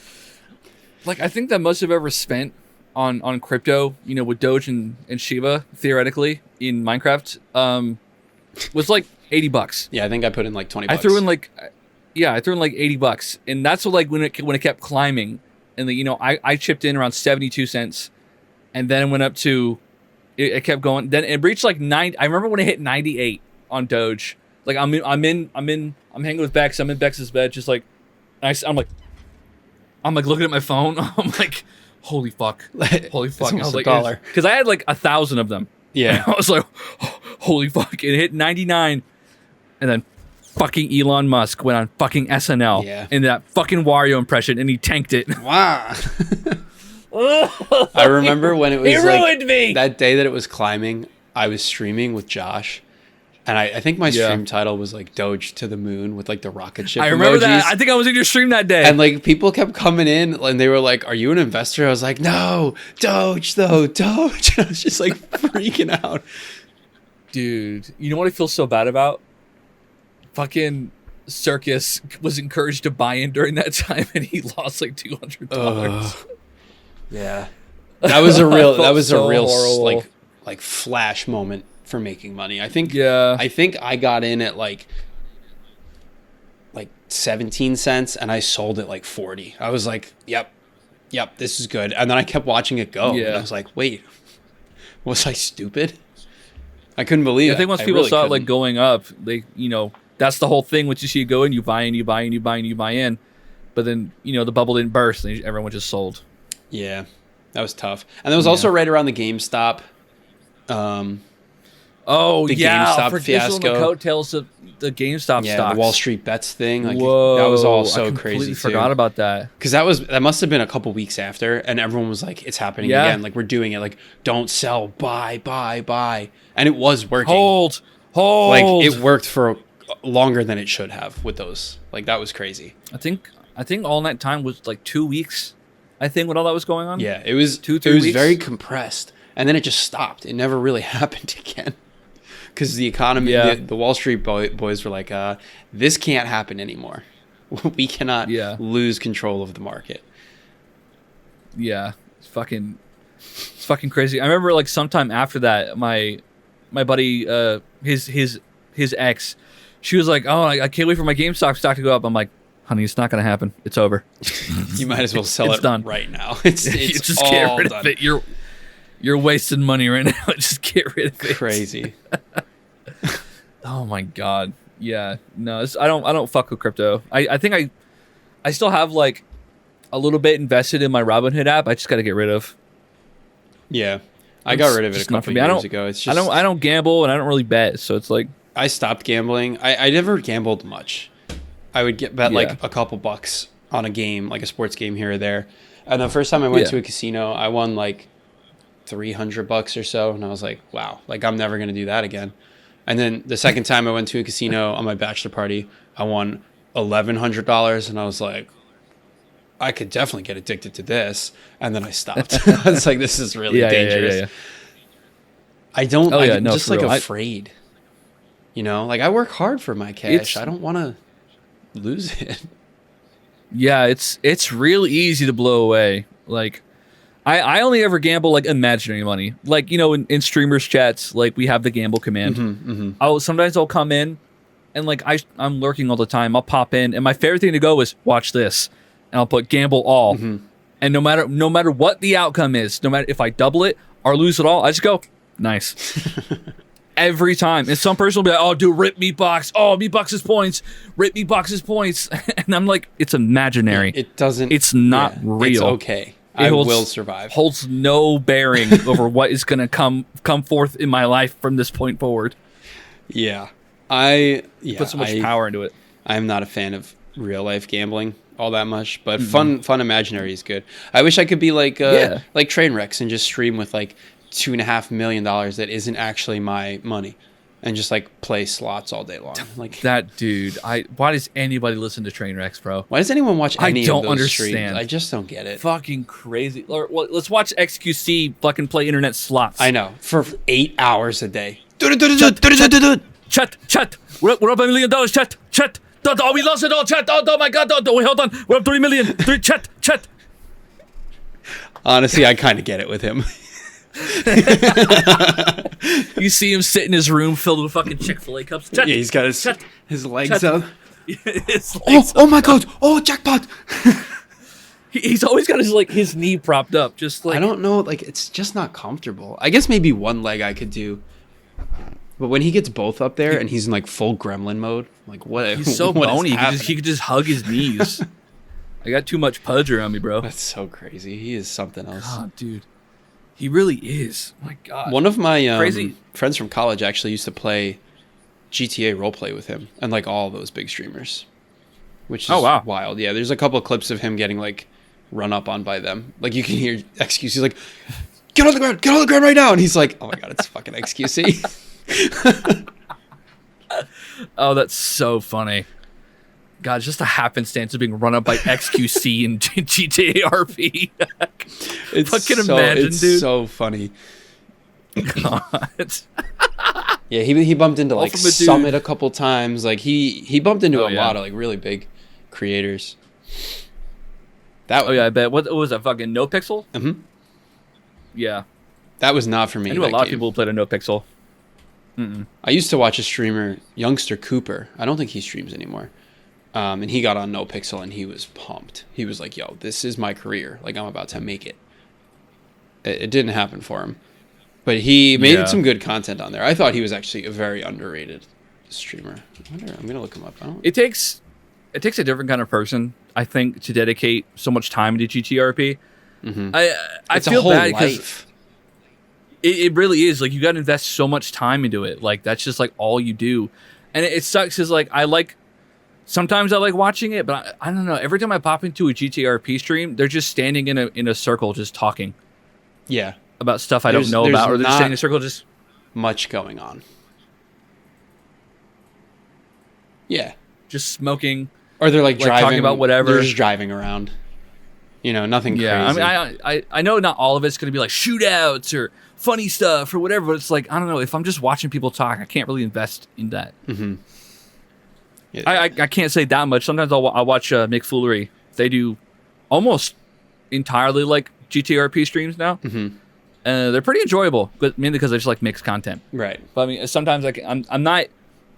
Like, I think that most I've ever spent on crypto, with Doge and Shiba, theoretically, in Minecraft, was like $80. Yeah, I think I put in like $20. I threw in like $80, and that's what, like when it kept climbing, and I chipped in around 72 cents, and then it went up to, it kept going. Then it reached like 9. I remember when it hit 98 on Doge. Like I'm hanging with Bex. I'm in Bex's bed, just like, I'm like looking at my phone. I'm like, holy fuck. I was like, because I had like 1,000 of them. Yeah. I was like, holy fuck. It hit 99. And then fucking Elon Musk went on fucking SNL in that fucking Wario impression, and he tanked it. Wow. I remember when it was ruined me. That day that it was climbing, I was streaming with Josh. And I think my stream title was like Doge to the Moon with like the rocket ship. I remember emojis. that. I think I was in your stream that day. And like people kept coming in and they were like, "Are you an investor?" I was like, "No, Doge though, Doge." I was just like freaking out. Dude, you know what I feel so bad about? Fucking Circus was encouraged to buy in during that time, and he lost like $200. Yeah, that was a real horrible. like flash moment for making money. I think I got in at like 17 cents and I sold it like 40. I was like, yep, this is good. And then I kept watching it go. And I was like, wait, was I stupid? I couldn't believe it. I think once people saw it like going up, they, that's the whole thing. Once you see it go in, you buy in. But then, the bubble didn't burst and everyone just sold. Yeah, that was tough. And that was also right around the GameStop. GameStop fiasco. The coattails of the GameStop stocks. The Wall Street Bets thing. Like, whoa, that was all so crazy. I completely forgot about that. Because that must have been a couple weeks after, and everyone was like, "It's happening again! Like, we're doing it! Like, don't sell, buy!" And it was working. Hold. Like, it worked for longer than it should have with those. Like, that was crazy. I think all that time was like 2 weeks. I think when all that was going on. Yeah, it was 2-3 weeks. It was very compressed, and then it just stopped. It never really happened again. Because the economy, the Wall Street boys were like, this can't happen anymore. We cannot lose control of the market. Yeah, it's fucking crazy. I remember like sometime after that, my buddy, his ex, she was like, "Oh, I can't wait for my GameStop stock to go up." I'm like, "Honey, it's not gonna happen. It's over. You might as well sell it done right now. It's just all get rid done. of it. You're wasting money right now. Just get rid of it." Crazy. Oh my god. Yeah, no, I don't fuck with crypto. I think I still have like a little bit invested in my Robinhood app. I just got to get rid of. Yeah, I got rid of it a couple years ago. It's just I don't gamble and I don't really bet, so it's like I stopped gambling. I never gambled much. I would bet like a couple bucks on a game, like a sports game here or there. And the first time I went to a casino, I won like $300 or so, and I was like, wow, like I'm never gonna do that again. And then the second time I went to a casino on my bachelor party, I won $1,100, and I was like, I could definitely get addicted to this. And then I stopped. I was like, this is really dangerous. Yeah. I don't. I'm just like afraid. You know, like I work hard for my cash. I don't want to lose it. Yeah, it's real easy to blow away. Like, I only ever gamble like imaginary money. Like, you know, in streamers chats, like we have the gamble command. Sometimes I'll come in, and like I'm lurking all the time. I'll pop in, and my favorite thing to go is watch this, and I'll put gamble all, and no matter what the outcome is, no matter if I double it or lose it all, I just go nice. Every time. And some person will be like, oh, dude, rip Meatbox. Oh, Meatbox's points. Rip Meatbox's points. And I'm like, it's imaginary. It doesn't. It's not real. It's okay. I will survive. Holds no bearing over what is going to come forth in my life from this point forward. Yeah. Put so much power into it. I'm not a fan of real life gambling all that much, but fun imaginary is good. I wish I could be like Trainwrecks and just stream with like $2.5 million that isn't actually my money, and just like play slots all day long. Like that, dude. Why does anybody listen to Trainwrecks, bro? Why does anyone watch any of those streams? Understand. I just don't get it. Fucking crazy. Let's watch XQC fucking play internet slots. I know, for 8 hours a day. Chat. We're up $1 million. Chat. Oh, we lost it all. Chat. Oh my god. Oh, wait, hold on. We're up 3 million. Chat. Honestly, I kind of get it with him. You see him sit in his room filled with fucking Chick-fil-A cups. Yeah, he's got his legs up. Oh my god! Oh, jackpot! He's always got his knee propped up, just like I don't know, like it's just not comfortable. I guess maybe one leg I could do, but when he gets both up there and he's in like full gremlin mode, like what? He's so bony. He could just hug his knees. I got too much pudge around me, bro. That's so crazy. He is something else. God, dude. He really is. Oh my God. One of my friends from college actually used to play GTA roleplay with him and like all those big streamers, which is wild. Yeah, there's a couple of clips of him getting like run up on by them. Like you can hear XQC. He's like, get on the ground right now. And he's like, oh my God, it's fucking XQC. Oh, that's so funny. God, it's just a happenstance of being run up by XQC and GTA RP. It's dude. So funny. God. Yeah, he bumped into like Summit a couple times. Like he bumped into a lot of like really big creators. I bet. What was that? Fucking NoPixel? Mm-hmm. Yeah. That was not for me. I knew a lot of people who played a NoPixel. I used to watch a streamer, Youngster Cooper. I don't think he streams anymore. And he got on NoPixel and he was pumped. He was like, yo, this is my career. Like, I'm about to make it. It didn't happen for him. But he made some good content on there. I thought he was actually a very underrated streamer. I'm going to look him up. It takes a different kind of person, I think, to dedicate so much time to GTRP. Mm-hmm. I feel bad because it really is. Like, you got to invest so much time into it. Like, that's just, like, all you do. And it sucks because, like, sometimes I like watching it, but I don't know. Every time I pop into a GTRP stream, they're just standing in a circle just talking. Yeah. About stuff I don't know about, or they're just standing in a circle just... much going on. Yeah. Just smoking. Or they're like driving. Talking about whatever. They're just driving around. You know, nothing crazy. I mean, I know not all of it's going to be like shootouts or funny stuff or whatever, but it's like, I don't know. If I'm just watching people talk, I can't really invest in that. Mm-hmm. Yeah. I can't say that much. Sometimes I'll watch McFoolery. They do almost entirely like GTRP streams now. Mm-hmm. They're pretty enjoyable, but mainly because they just like mix content. Right. But I mean, sometimes I'm not.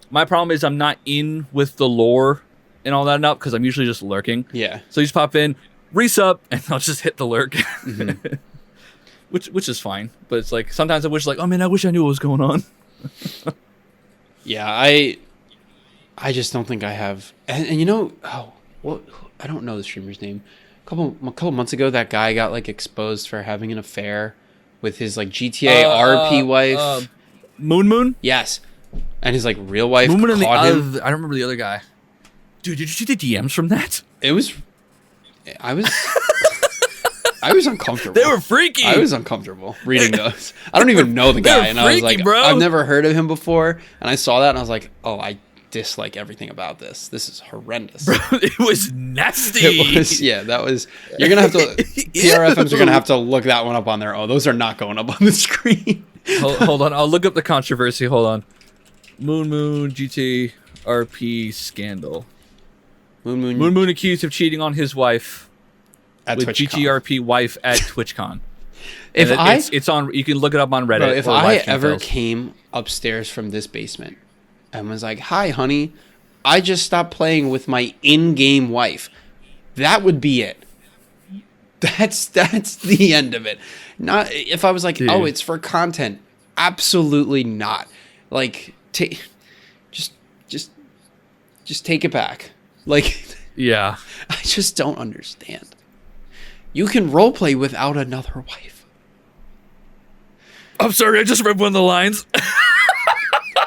My problem is I'm not in with the lore and all that enough because I'm usually just lurking. Yeah. So you just pop in, resub, and I'll just hit the lurk, mm-hmm. which is fine. But it's like sometimes I wish oh man, I wish I knew what was going on. Yeah, I just don't think I have. And you know, I don't know the streamer's name. A couple months ago, that guy got like exposed for having an affair with his like GTA RP wife. Moon? Yes. And his like real wife Moon and caught him. I don't remember the other guy. Dude, did you see the DMs from that? I was uncomfortable. They were freaky. I was uncomfortable reading those. I don't even know the guy, and I was like, bro. I've never heard of him before, and I saw that, and I was like, oh, I dislike everything about this. This is horrendous. Bro, it was nasty. It was, yeah, that was. You're gonna have to. PRFMs are gonna have to look that one up on their own. Those are not going up on the screen. Hold on, I'll look up the controversy. Hold on. Moon GTRP scandal. Moon accused of cheating on his wife at with TwitchCon. GTRP wife at TwitchCon. It's on, you can look it up on Reddit. Bro, if I ever came upstairs from this basement and was like, "Hi, honey, I just stopped playing with my in-game wife," that would be it. That's the end of it. Not if I was like, dude. "Oh, it's for content." Absolutely not. Like, just take it back. Like, yeah, I just don't understand. You can roleplay without another wife. I'm sorry, I just read one of the lines.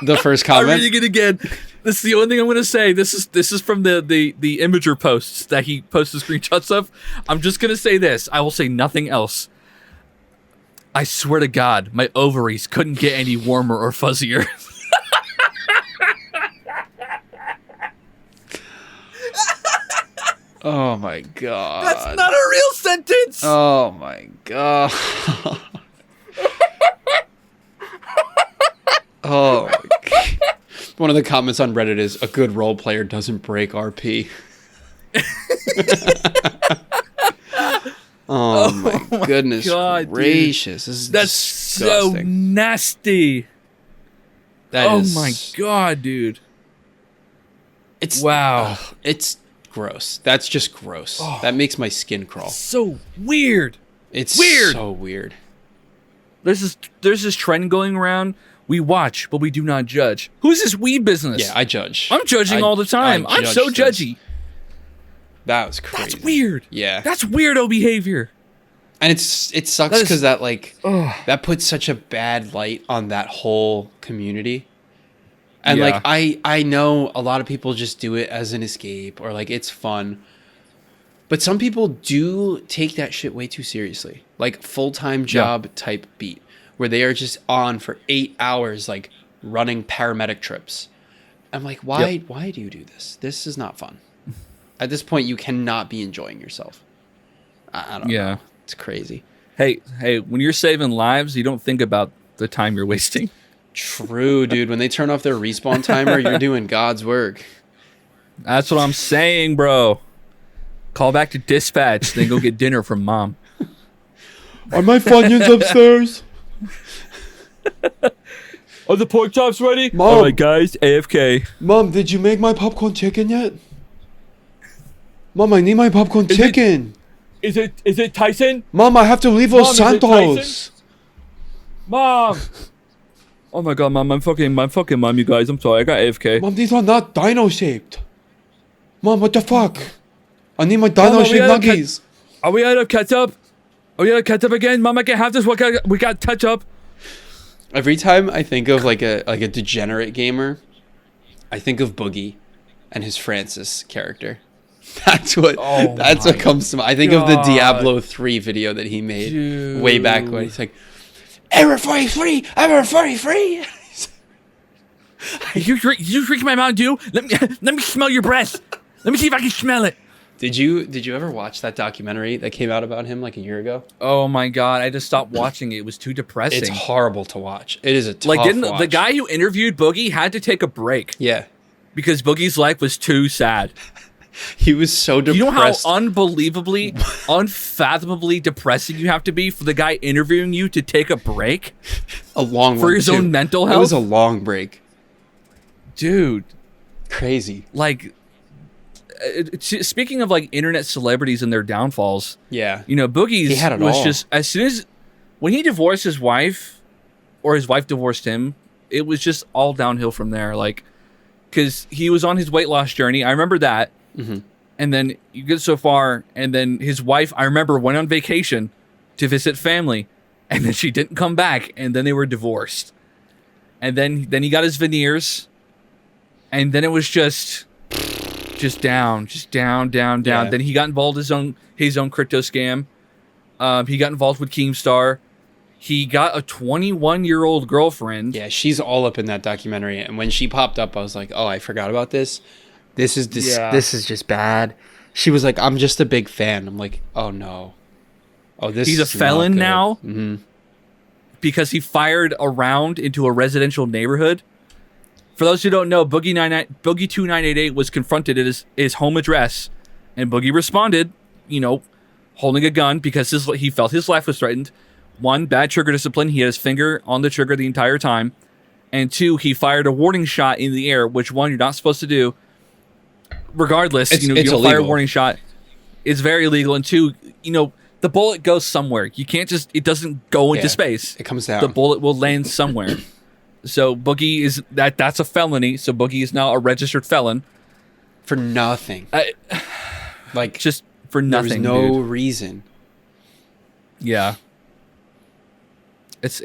The first comment. I'm reading it again. This is the only thing I'm going to say. This is from the Imager posts that he posted screenshots of. I'm just going to say this. I will say nothing else. I swear to God, my ovaries couldn't get any warmer or fuzzier. Oh my God. That's not a real sentence. Oh my God. Oh my God. One of the comments on Reddit is, "A good role player doesn't break RP." Oh my goodness God, gracious. This is That's disgusting. so nasty. Oh my God, dude. Wow. It's gross. That's just gross. Oh, that makes my skin crawl. So weird. It's weird. So weird. There's this trend going around. We watch, but we do not judge. Who's this we business? Yeah, I judge. I'm judging all the time. I'm so judgy. That was crazy. That's weird. Yeah. That's weirdo behavior. And it sucks because that puts such a bad light on that whole community. And like I know a lot of people just do it as an escape or like it's fun. But some people do take that shit way too seriously. Like full-time job type beat where they are just on for 8 hours like running paramedic trips. I'm like, why do you do this? This is not fun. At this point you cannot be enjoying yourself. I don't know. It's crazy. Hey, when you're saving lives, you don't think about the time you're wasting. True, dude. When they turn off their respawn timer, you're doing God's work. That's what I'm saying, bro. Call back to dispatch, then go get dinner from mom. Are my Funyuns upstairs? Are the pork chops ready? Mom. All right, guys, AFK. Mom, did you make my popcorn chicken yet? Mom, I need my popcorn chicken. Is it Tyson? Mom, I have to leave Los Santos. Mom. Oh my God, Mom, I'm fucking mom, you guys. I'm sorry, I got AFK. Mom, these are not dino shaped. Mom, what the fuck? I need my dino shaped nuggies. Are we out of ketchup? Are we out of ketchup again? Mom, I can't have this. We got ketchup. Every time I think of like a degenerate gamer, I think of Boogie and his Francis character. That's what comes to mind. I think of the Diablo 3 video that he made way back when he's like, "Error 43, error 43." You drink my Mountain Dew? Let me smell your breath. Let me see if I can smell it. Did you ever watch that documentary that came out about him like a year ago? Oh my God, I just stopped watching it. It was too depressing. It's horrible to watch. It is a tough watch. The guy who interviewed Boogie had to take a break. Yeah. Because Boogie's life was too sad. He was so depressed. You know how unbelievably, unfathomably depressing you have to be for the guy interviewing you to take a break? A long one, for his own mental health? It was a long break. Dude. Crazy. Like, speaking of like internet celebrities and their downfalls. Yeah. You know, Boogie's he had it was all. Just, as soon as, when he divorced his wife, or his wife divorced him, it was just all downhill from there. Like, because he was on his weight loss journey. I remember that. Mm-hmm. And then you get so far, and then his wife, I remember, went on vacation to visit family, and then she didn't come back, and then they were divorced. And then he got his veneers, and then it was just down. Yeah. Then he got involved in his own crypto scam. He got involved with Keemstar. He got a 21-year-old girlfriend. Yeah, she's all up in that documentary. And when she popped up, I was like, oh, I forgot about this. This is just bad. She was like, I'm just a big fan. I'm like, oh no. Oh, He's a is felon not good. now Mm-hmm. because he fired a round into a residential neighborhood. For those who don't know, Boogie 2988 was confronted at his home address, and Boogie responded, holding a gun because he felt his life was threatened. 1, bad trigger discipline. He had his finger on the trigger the entire time. And 2, he fired a warning shot in the air, which 1, you're not supposed to do. Regardless, It's you don't fire a illegal. warning shot. It's very illegal. And 2, the bullet goes somewhere. You can't it doesn't go into space. It comes down. The bullet will land somewhere. So Boogie is that's a felony. So Boogie is now a registered felon. For nothing. Like, Just for nothing. there was no dude. reason. Yeah. It's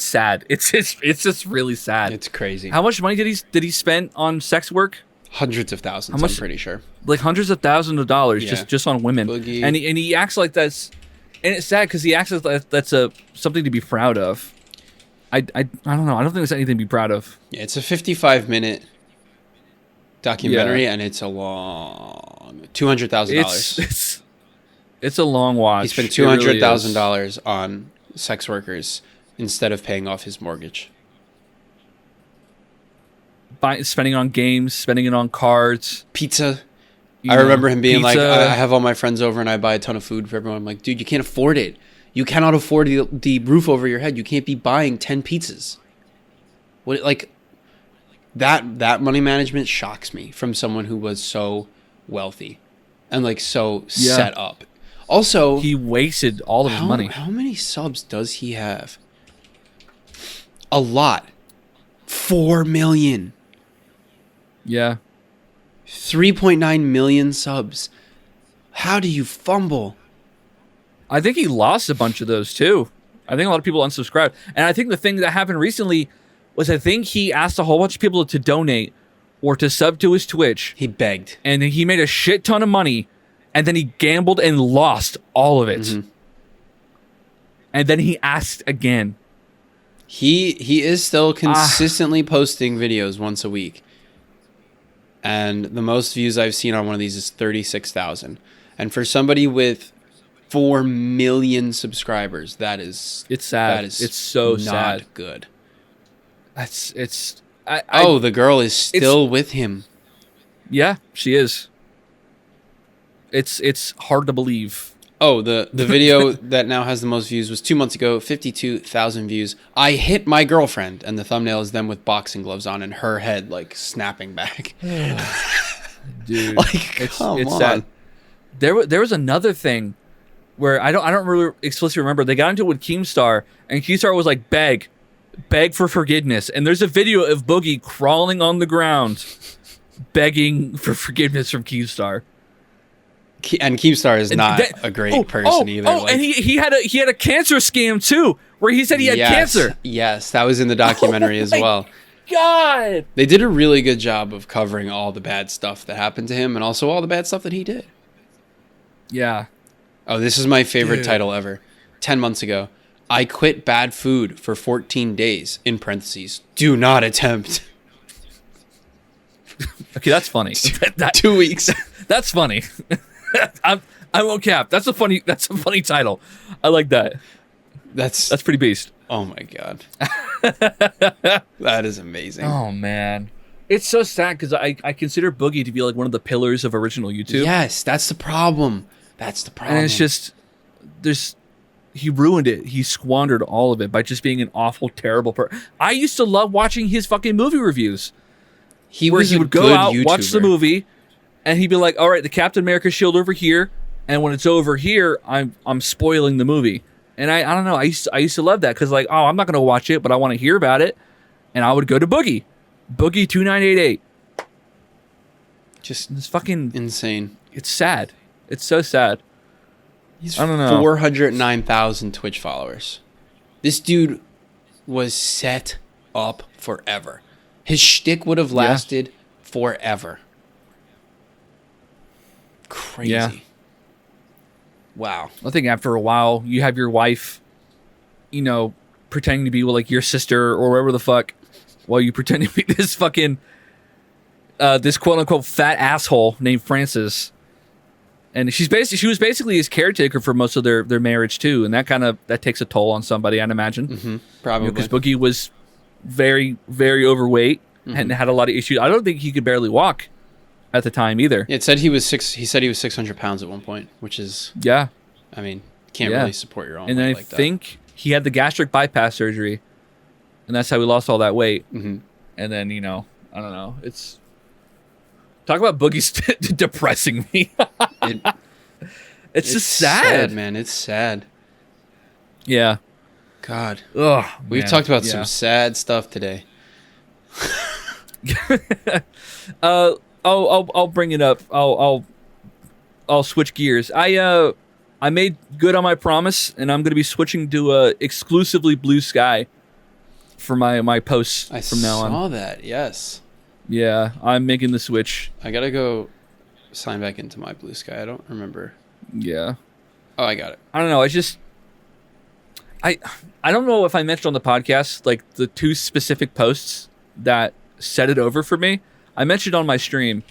sad. It's just really sad. It's crazy. How much money did he spend on sex work? Hundreds of thousands, How much- I'm pretty sure. Like hundreds of thousands of dollars Yeah. just on women. Boogie. And he acts like that's, and it's sad because he acts like that's something to be proud of. I don't know. I don't think it's anything to be proud of. Yeah, it's a 55-minute documentary, and it's a long $200,000. It's a long watch. He spent It really is. $200,000 on sex workers instead of paying off his mortgage. Spending on games, spending it on cards. Pizza. You I know, remember him being like, pizza. I have all my friends over and I buy a ton of food for everyone. I'm like, dude, you can't afford it. You cannot afford the roof over your head. You can't be buying 10 pizzas. What, like, that money management shocks me from someone who was so wealthy and like so set up. Also, He wasted all of his money. How many subs does he have? A lot. 4 million. Yeah. 3.9 million subs. How do you fumble? I think he lost a bunch of those too. I think a lot of people unsubscribed. And I think the thing that happened recently was I think he asked a whole bunch of people to donate or to sub to his Twitch. He begged. And he made a shit ton of money. And then he gambled and lost all of it. Mm-hmm. And then he asked again. He is still consistently posting videos once a week. And the most views I've seen on one of these is 36,000. And for somebody with 4 million subscribers, it's sad. That is It's so not sad. good. The girl is still with him. Yeah, she is. It's hard to believe. Oh, the video that now has the most views was 2 months ago, 52,000 views. I hit my girlfriend, and the thumbnail is them with boxing gloves on and her head like snapping back. Dude, Like, it's come on. sad. There was another thing where I don't really explicitly remember. They got into it with Keemstar, and Keemstar was like, beg for forgiveness. And there's a video of Boogie crawling on the ground, begging for forgiveness from Keemstar. And Keemstar is not a great person either. Oh, and he had a cancer scam too, where he said he had cancer. Yes, that was in the documentary as well. God, They did a really good job of covering all the bad stuff that happened to him and also all the bad stuff that he did. yeah. Oh, this is my favorite Dude. title ever. 10 months ago, I quit bad food for 14 days, in parentheses. Do not attempt. Okay, that's funny. 2 weeks. That's funny. I won't cap. That's a funny title. I like that. That's pretty beast. oh my God. That is amazing. Oh man, it's so sad because I consider Boogie to be like one of the pillars of original YouTube. Yes, that's the problem. That's the problem. And it's just he ruined it. He squandered all of it by just being an awful, terrible person. I used to love watching his fucking movie reviews. he Where was he a would go good out, YouTuber. watch the movie, and he'd be like, "All right, the Captain America shield over here, and when it's over here, I'm spoiling the movie." And I don't know. I used to love that because like, oh, I'm not gonna watch it, but I want to hear about it, and I would go to Boogie 2988, Just It's fucking insane. It's sad. It's so sad. He's I don't know. 409,000 Twitch followers. This dude was set up forever. His shtick would have lasted forever. Crazy. Yeah. Wow. I think after a while, you have your wife, you know, pretending to be like your sister or whatever the fuck, while you pretend to be this fucking, this quote unquote fat asshole named Francis. And she was basically his caretaker for most of their marriage too, and that takes a toll on somebody, I'd imagine. Mm-hmm. Probably because Boogie was very, very overweight and had a lot of issues. I don't think he could barely walk at the time either. It said he was 600 pounds at one point, which is I mean, can't really support your own. And then weight I think he had the gastric bypass surgery, and that's how he lost all that weight. Mm-hmm. And then I don't know. It's talk about Boogie's depressing me. It's just sad, man. It's sad. Yeah. God. Ugh, We've talked about some sad stuff today. I'll bring it up. I'll switch gears. I made good on my promise, and I'm going to be switching to exclusively blue sky for my posts from now on. I saw that. Yes. Yeah, I'm making the switch. I gotta go sign back into my blue sky. I don't remember. Yeah. Oh, I got it. I don't know. I don't know if I mentioned on the podcast like the two specific posts that set it over for me. I mentioned on my stream.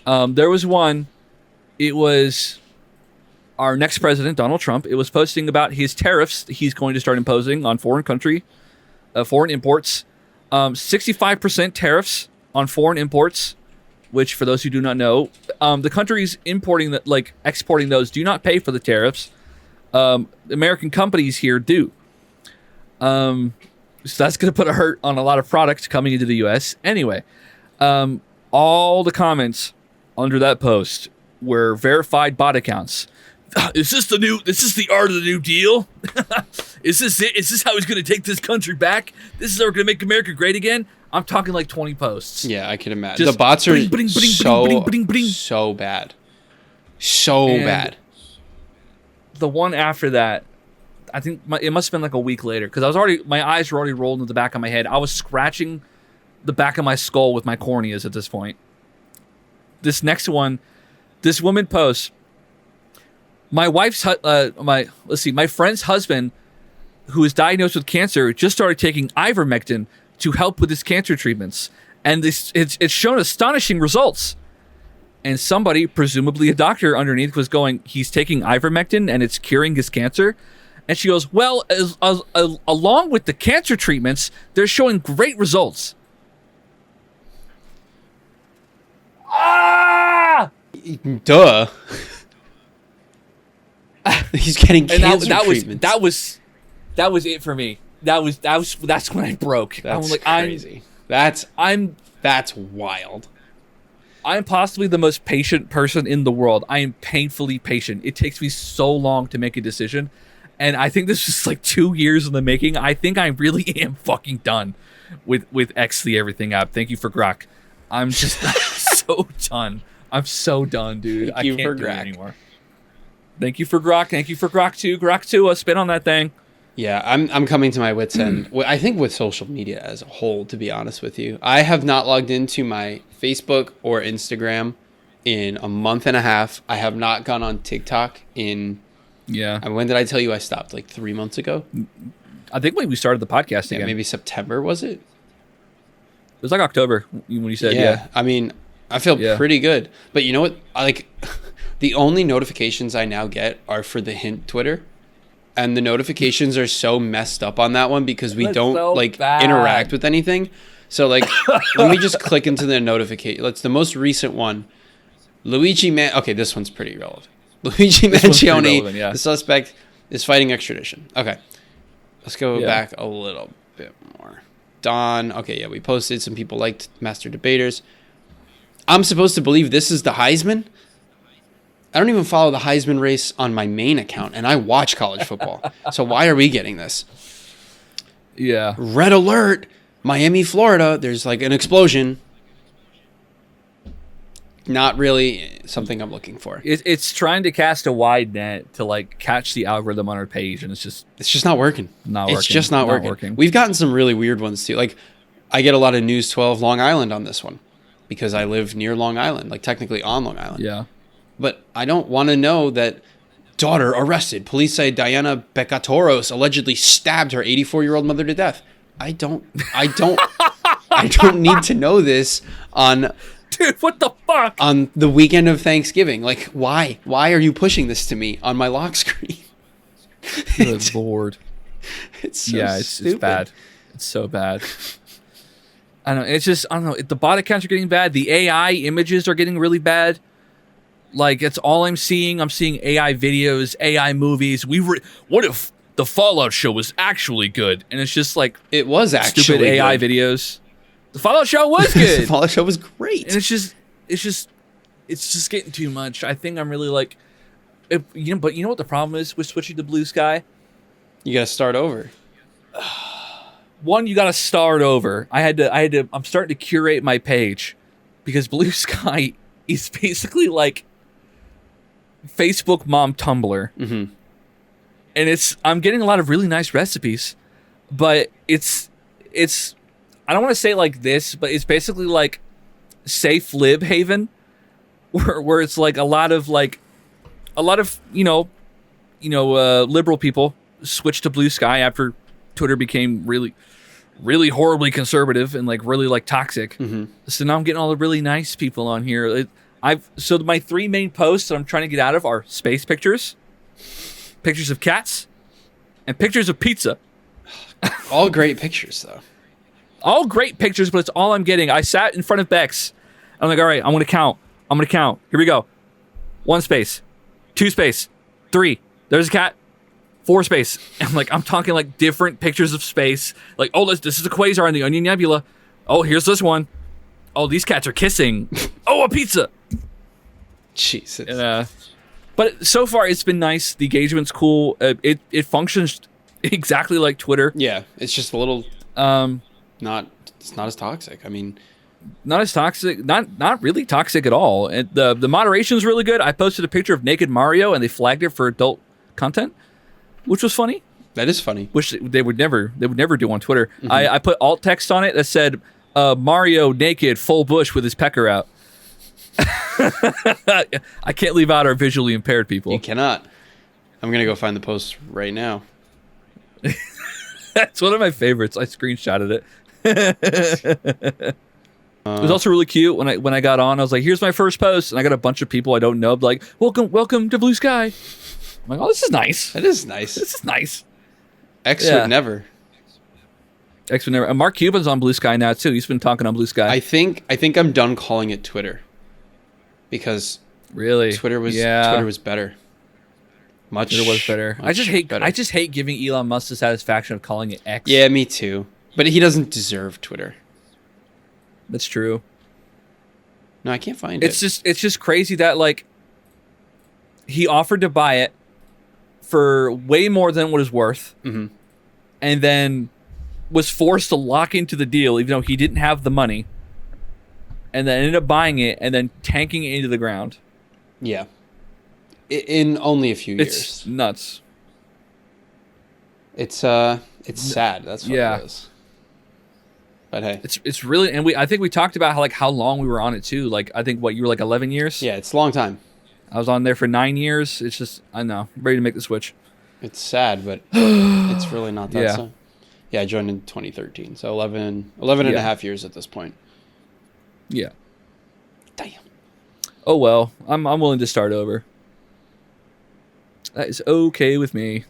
There was one. It was our next president, Donald Trump. It was posting about his tariffs he's going to start imposing on foreign imports. 65% tariffs on foreign imports, which for those who do not know, the countries exporting those do not pay for the tariffs. American companies here do. So that's going to put a hurt on a lot of products coming into the U.S. Anyway, all the comments under that post were verified bot accounts. Is this the art of the New Deal? Is this it? Is this how he's going to take this country back? This is how we're going to make America great again? I'm talking like 20 posts. Yeah, I can imagine. The bots are so bad. So bad. The one after that, I think it must have been like a week later, because my eyes were already rolled into the back of my head. I was scratching the back of my skull with my corneas at this point. This next one, this woman posts, my friend's husband, who is diagnosed with cancer, just started taking ivermectin to help with his cancer treatments, and it's shown astonishing results. And somebody, presumably a doctor underneath, was going, he's taking ivermectin and it's curing his cancer. And she goes, well, along with the cancer treatments, they're showing great results. Ah! Duh. He's getting cancer treatments. That was it for me. That's when I broke. That's crazy. That's wild. I'm possibly the most patient person in the world. I am painfully patient. It takes me so long to make a decision. And I think this is like 2 years in the making. I think I really am fucking done with X-Tuah everything up. Thank you for Grok. I'm just so done. I'm so done, dude. I can't do it anymore. Thank you for Grok. Thank you for Grok 2. Grok 2, spin on that thing. Yeah, I'm coming to my wits' end. I think with social media as a whole, to be honest with you, I have not logged into my Facebook or Instagram in a month and a half. I have not gone on TikTok in... Yeah. When did I tell you I stopped? Like 3 months ago? I think when we started the podcast again. Maybe September, was it? It was like October when you said, yeah. I mean, I feel pretty good. But you know what? The only notifications I now get are for the hint Twitter. And the notifications are so messed up on that one because we don't interact with anything. So let me just click into the notification. That's the most recent one. Okay, this one's pretty relevant. Luigi Mangione, the suspect, is fighting extradition. Okay, let's go back a little bit more. Don, okay, we posted. Some people liked Master Debaters. I'm supposed to believe this is the Heisman? I don't even follow the Heisman race on my main account, and I watch college football. So why are we getting this? Yeah. Red alert, Miami, Florida. There's like an explosion. not really something I'm looking for. It's trying to cast a wide net to like catch the algorithm on our page, and it's just not working. It's just not working. We've gotten some really weird ones too. Like I get a lot of News 12 Long Island on this one because I live near Long Island, like technically on Long Island. Yeah. But I don't want to know that daughter arrested. Police say Diana Becatoros allegedly stabbed her 84-year-old mother to death. I don't need to know this on Dude, what the fuck? On the weekend of Thanksgiving. Like, why? Why are you pushing this to me on my lock screen? Good Lord. It's so stupid. It's bad. It's so bad. I don't know. It's just, I don't know. The bot accounts are getting bad. The AI images are getting really bad. Like, it's all I'm seeing. I'm seeing AI videos, AI movies. What if the Fallout show was actually good? And it's just like, it was actually stupid AI good. videos. The Fallout show was good. The Fallout show was great. And it's just getting too much. I think I'm really like, but you know what the problem is with switching to Blue Sky? You got to start over. One, you got to start over. I'm starting to curate my page because Blue Sky is basically like Facebook mom Tumblr. Mm-hmm. And I'm getting a lot of really nice recipes, but it's I don't want to say like this, but it's basically like safe lib haven where it's like a lot of liberal people switched to Blue Sky after Twitter became really, really horribly conservative and like really like toxic. Mm-hmm. So now I'm getting all the really nice people on here. So my three main posts that I'm trying to get out of are space pictures, pictures of cats, and pictures of pizza. All great pictures though. All great pictures, but it's all I'm getting. I sat in front of Bex. I'm like, all right, I'm going to count. Here we go. 1 space, 2 space, 3. There's a cat. 4 space. And I'm talking like different pictures of space. Like, oh, this is a quasar in the Onion Nebula. Oh, here's this one. Oh, these cats are kissing. Oh, a pizza. Jesus. But so far, it's been nice. The engagement's cool. It functions exactly like Twitter. Yeah, it's just a little it's not as toxic. I mean, not as toxic. Not really toxic at all. And the moderation's really good. I posted a picture of naked Mario, and they flagged it for adult content, which was funny. That is funny. Which they would never do on Twitter. Mm-hmm. I put alt text on it that said Mario naked, full bush with his pecker out. I can't leave out our visually impaired people. You cannot. I'm gonna go find the post right now. That's one of my favorites. I screenshotted it. It was also really cute when I got on. I was like, "Here's my first post," and I got a bunch of people I don't know like, "Welcome to Blue Sky." I'm like, "Oh, this is nice. That is nice. This is nice." X would never. X would never. And Mark Cuban's on Blue Sky now too. He's been talking on Blue Sky. I think I'm done calling it Twitter because really Twitter was better. Twitter was better. I just hate giving Elon Musk the satisfaction of calling it X. Yeah, me too. But he doesn't deserve Twitter. That's true. No, I can't find it. It's just crazy that he offered to buy it for way more than what it's worth, mm-hmm. and then was forced to lock into the deal even though he didn't have the money, and then ended up buying it and then tanking it into the ground. Yeah. In only a few years. It's nuts. It's sad. That's what it is. But hey, it's really, and I think we talked about how long we were on it too. I think you were 11 years. Yeah, it's a long time. I was on there for 9 years. It's just I know, ready to make the switch. It's sad, but it's really not that sad. Yeah, I joined in 2013, so 11 and a half years at this point. Yeah. Damn. Oh well, I'm willing to start over. That is okay with me.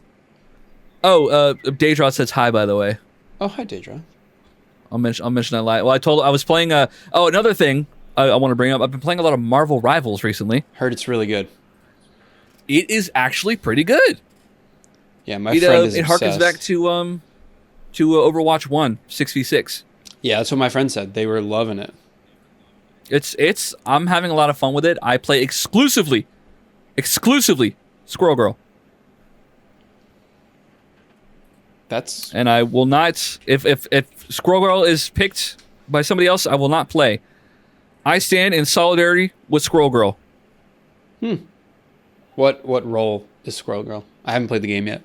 Oh, Daedra says hi, by the way. Oh, hi, Daedra. I'll mention that live. Well, I was playing another thing I want to bring up. I've been playing a lot of Marvel Rivals recently. Heard it's really good. It is actually pretty good. Yeah, my friend is it obsessed. harkens back to Overwatch 1, 6v6. Yeah, that's what my friend said. They were loving it. I'm having a lot of fun with it. I play exclusively Squirrel Girl. And I will not, if Squirrel Girl is picked by somebody else, I will not play. I stand in solidarity with Squirrel Girl. What role is Squirrel Girl? I haven't played the game yet.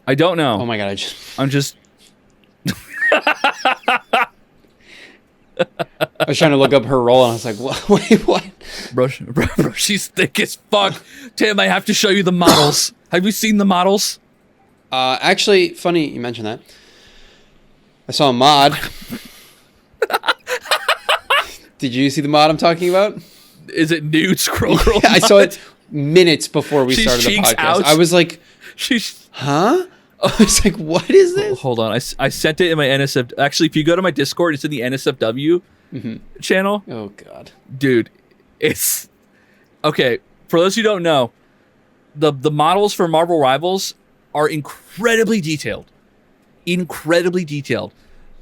I don't know. Oh my god, I'm just. I was trying to look up her role and I was like, wait, what? Bro, she's thick as fuck. Tim, I have to show you the models. Have you seen the models? Actually, funny you mentioned that. I saw a mod. Did you see the mod I'm talking about? Is it nude Squirrel Girl? I saw it minutes before we started the podcast. Out. I was like, she's... huh? I was like, what is this? Hold on. I sent it in my NSF. Actually, if you go to my Discord, it's in the NSFW channel. Oh, God. Dude, it's... Okay, for those who don't know, the models for Marvel Rivals are incredibly detailed. Incredibly detailed.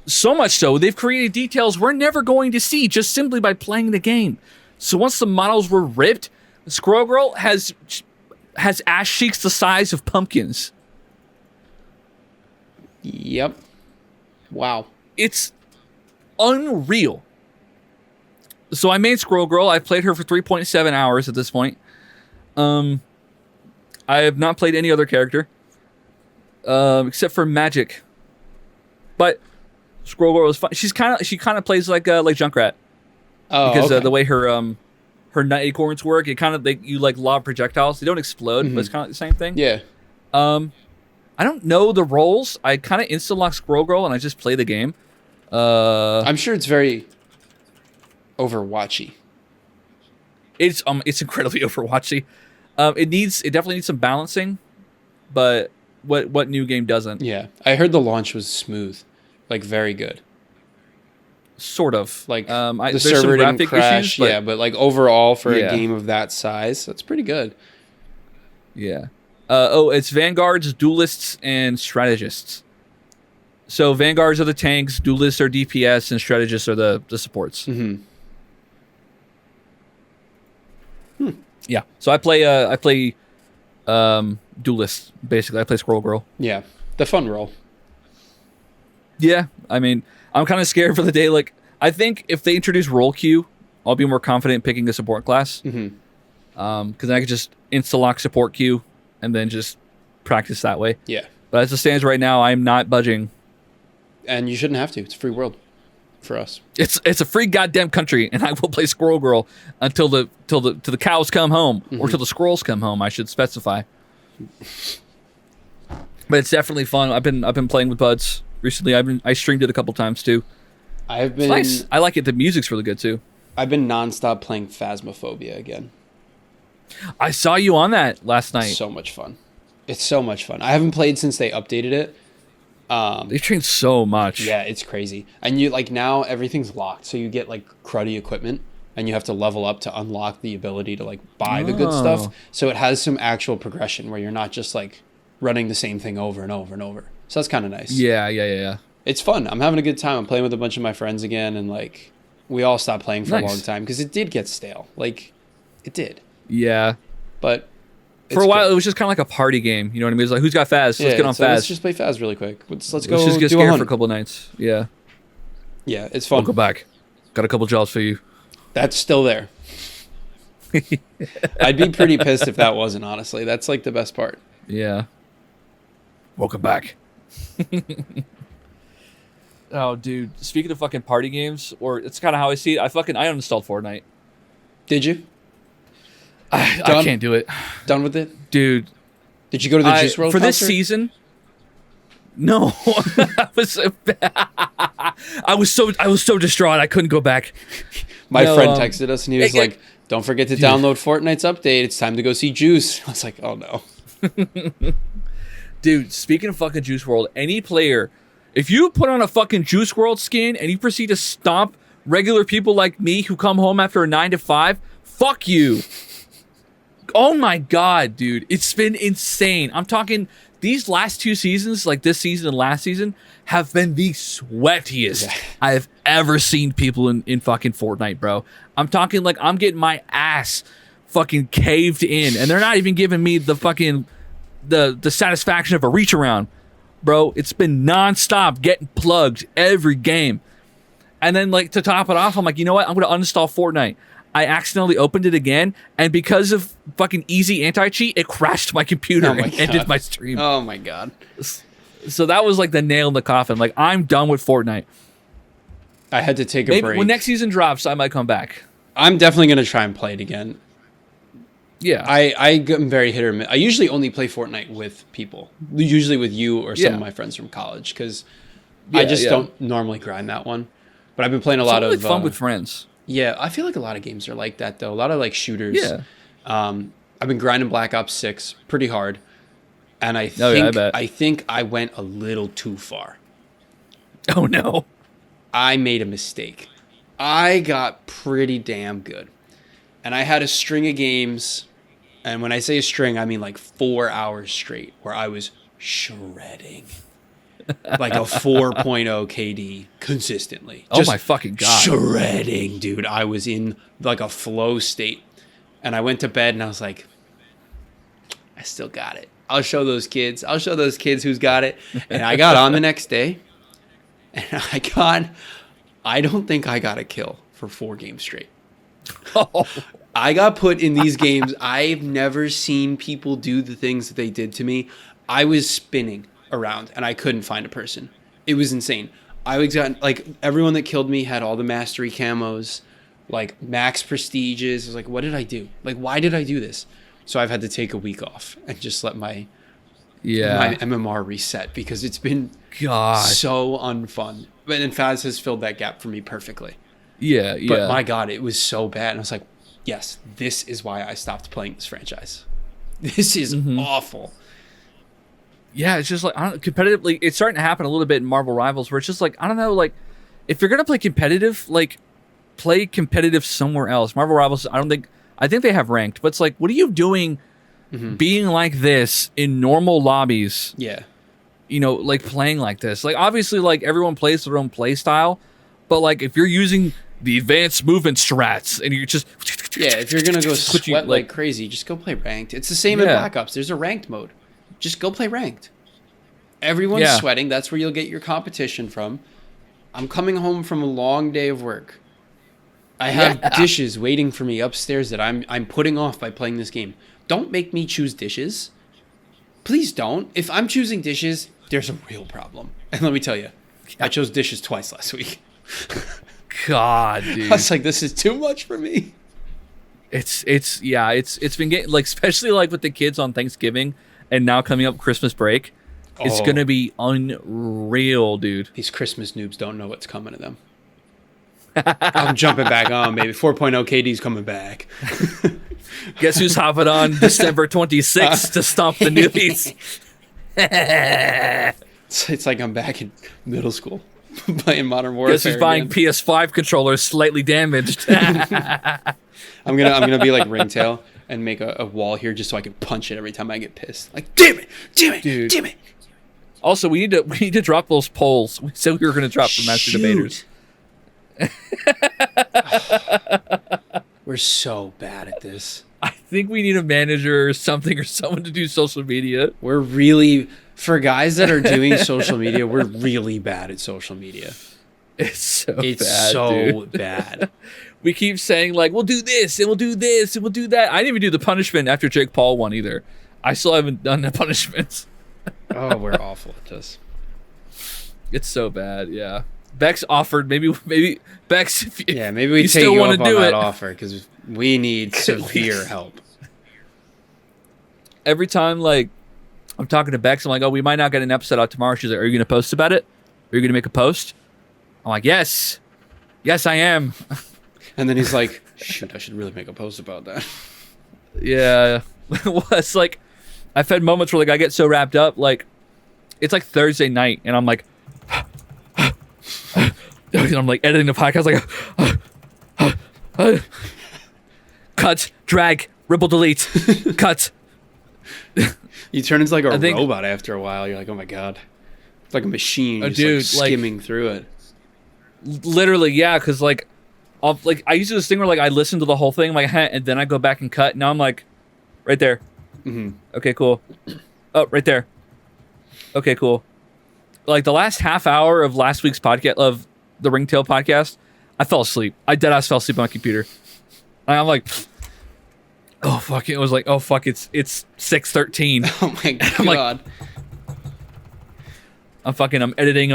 So much so, they've created details we're never going to see just simply by playing the game. So once the models were ripped, Squirrel Girl has ass cheeks the size of pumpkins. Yep. Wow. It's unreal. So I made Squirrel Girl. I've played her for 3.7 hours at this point. I have not played any other character. Except for Magic. But Squirrel Girl is fun. She kind of plays like Junkrat. Oh, because okay. the way her nut acorns work, it kind of you like lob projectiles. They don't explode, but it's kind of the same thing. Yeah. I don't know the roles. I kind of instant lock Squirrel Girl and I just play the game. I'm sure it's very Overwatchy. It's incredibly Overwatchy. It definitely needs some balancing, but what new game doesn't? Yeah, I heard the launch was smooth, like very good. Sort of. Like the server didn't crash. Issues, but, yeah, but like overall for a game of that size, that's pretty good. Yeah. It's Vanguards, Duelists, and Strategists. So Vanguards are the tanks, Duelists are DPS, and Strategists are the supports. Mm-hmm. Yeah. So I play Duelist, basically. I play Squirrel Girl. Yeah. The fun role. Yeah. I mean, I'm kind of scared for the day. Like, I think if they introduce role queue, I'll be more confident picking a support class. Mm-hmm. Because then I could just insta-lock support queue and then just practice that way. Yeah. But as it stands right now, I'm not budging. And you shouldn't have to. It's a free world for us. It's a free goddamn country, and I will play Squirrel Girl until the cows come home, or till the squirrels come home. I should specify. But it's definitely fun. I've been playing with buds recently. I streamed it a couple times too. I've been it's nice. I like it. The music's really good too. I've been nonstop playing Phasmophobia again. I saw you on that last night. So much fun. It's so much fun. I haven't played since they updated it. They've changed so much. Yeah, it's crazy. And you like now everything's locked, so you get like cruddy equipment, and you have to level up to unlock the ability to like buy the good stuff. So it has some actual progression where you're not just like running the same thing over and over and over. So that's kind of nice. Yeah. It's fun. I'm having a good time. I'm playing with a bunch of my friends again, and like we all stopped playing for a long time because it did get stale. Like it did. Yeah. But for a while, it was just kind of like a party game. You know what I mean? It was like, who's got Phas? Let's get on Phas. Let's just play Phas really quick. Let's go. Let's just get scared for a couple of nights. Yeah. Yeah, it's fun. I'll go back. Got a couple jobs for you. That's still there. I'd be pretty pissed if that wasn't, honestly. That's like the best part. Yeah. Welcome back. Oh, dude. Speaking of fucking party games, or it's kind of how I see it. I uninstalled Fortnite. Did you? I can't do it. Done with it? Dude. Did you go to the Juice WRLD for concert? this season? No. I was so distraught I couldn't go back. My friend texted us and he was like, don't forget to download Fortnite's update. It's time to go see Juice. I was like, oh no. Dude, speaking of fucking Juice WRLD, any player, if you put on a fucking Juice WRLD skin and you proceed to stomp regular people like me who come home after a 9 to 5, fuck you. Oh my god, dude. It's been insane. I'm talking these last 2 seasons, like this season and last season, have been the sweatiest I've ever seen people in fucking Fortnite, bro. I'm talking like I'm getting my ass fucking caved in, and they're not even giving me the fucking the satisfaction of a reach around. Bro, it's been nonstop getting plugged every game. And then like to top it off, I'm like, you know what? I'm gonna uninstall Fortnite. I accidentally opened it again, and because of fucking easy anti-cheat, it crashed my computer and ended my stream. Oh my god. So that was like the nail in the coffin. Like, I'm done with Fortnite. I had to take a break. When next season drops, I might come back. I'm definitely gonna try and play it again. Yeah. I'm very hit or miss. I usually only play Fortnite with people. Usually with you or some of my friends from college, because I just don't normally grind that one. But I've been playing a lot of fun with friends. Yeah, I feel like a lot of games are like that though. A lot of like shooters. Yeah. I've been grinding Black Ops 6 pretty hard, and I think I went a little too far. Oh no. I made a mistake. I got pretty damn good. And I had a string of games, and when I say a string, I mean like 4 hours straight, where I was shredding. Like a 4.0 KD consistently. Oh my fucking God. Shredding, dude. I was in like a flow state. And I went to bed and I was like, I still got it. I'll show those kids. I'll show those kids who's got it. And I got on the next day, and I don't think I got a kill for 4 games straight. Oh. I got put in these games. I've never seen people do the things that they did to me. I was spinning around and I couldn't find a person. It was insane. I was like, everyone that killed me had all the mastery camos, like max prestiges. I was like, what did I do? Like, why did I do this? So I've had to take a week off and just let my MMR reset, because it's been so unfun. But in Faz has filled that gap for me perfectly. Yeah. But my God, it was so bad. And I was like, yes, this is why I stopped playing this franchise. This is awful. Yeah, it's just like, competitively, it's starting to happen a little bit in Marvel Rivals, where it's just like, I don't know, like, if you're gonna play competitive, like, play competitive somewhere else. Marvel Rivals, I think they have ranked, but it's like, what are you doing being like this in normal lobbies? Yeah. You know, like playing like this. Like, obviously, like, everyone plays their own play style, but like, if you're using the advanced movement strats and you're just if you're gonna go sweat like crazy, just go play ranked. It's the same in Black Ops. There's a ranked mode. Just go play ranked. Everyone's sweating. That's where you'll get your competition from. I'm coming home from a long day of work. I have dishes waiting for me upstairs that I'm putting off by playing this game. Don't make me choose dishes. Please don't. If I'm choosing dishes, there's a real problem. And let me tell you, I chose dishes twice last week. God, dude. I was like, this is too much for me. It's been getting, like, especially like with the kids on Thanksgiving and now coming up Christmas break. It's going to be unreal, dude. These Christmas noobs don't know what's coming to them. I'm jumping back on, baby. 4.0 KD's coming back. Guess who's hopping on December 26th to stomp the newbies? It's like I'm back in middle school playing Modern Warfare. Guess who's buying PS5 controllers slightly damaged? I'm gonna be like Ringtail and make a wall here just so I can punch it every time I get pissed. Like, damn it, dude. Damn it. Also, we need to drop those polls. We said we were going to drop for Master Debaters. We're so bad at this. I think we need a manager or something, or someone to do social media. We're really, for guys that are doing social media, we're really bad at social media. It's so so bad. We keep saying, like, we'll do this and we'll do this and we'll do that. I didn't even do the punishment after Jake Paul won either. I still haven't done the punishments. Oh, we're awful at this. It's so bad, yeah. Bex offered, maybe Bex. Maybe we take you up on that offer, because we need severe help. Every time, like, I'm talking to Bex, I'm like, oh, we might not get an episode out tomorrow. She's like, are you gonna post about it? Are you gonna make a post? I'm like, yes, I am. And then he's like, shoot, I should really make a post about that. Yeah, well, it's like, I've had moments where, like, I get so wrapped up, like, it's like Thursday night, and I'm like, and I'm like editing the podcast, like, cut, drag, ripple, delete, cut. You turn into like a robot after a while. You're like, oh my God, it's like a machine. You're just like skimming through it. Literally, yeah, because like, I used to do this thing where, like, I listen to the whole thing, like, and then I go back and cut. Now I'm like, right there. Okay, cool. Oh, right there. Okay, cool. Like, the last half hour of last week's podcast, of the Ringtail podcast, I fell asleep. I deadass fell asleep on my computer. And I'm like, oh fuck! It was like, oh fuck! It's 6:13. Oh my god! I'm like, I'm editing.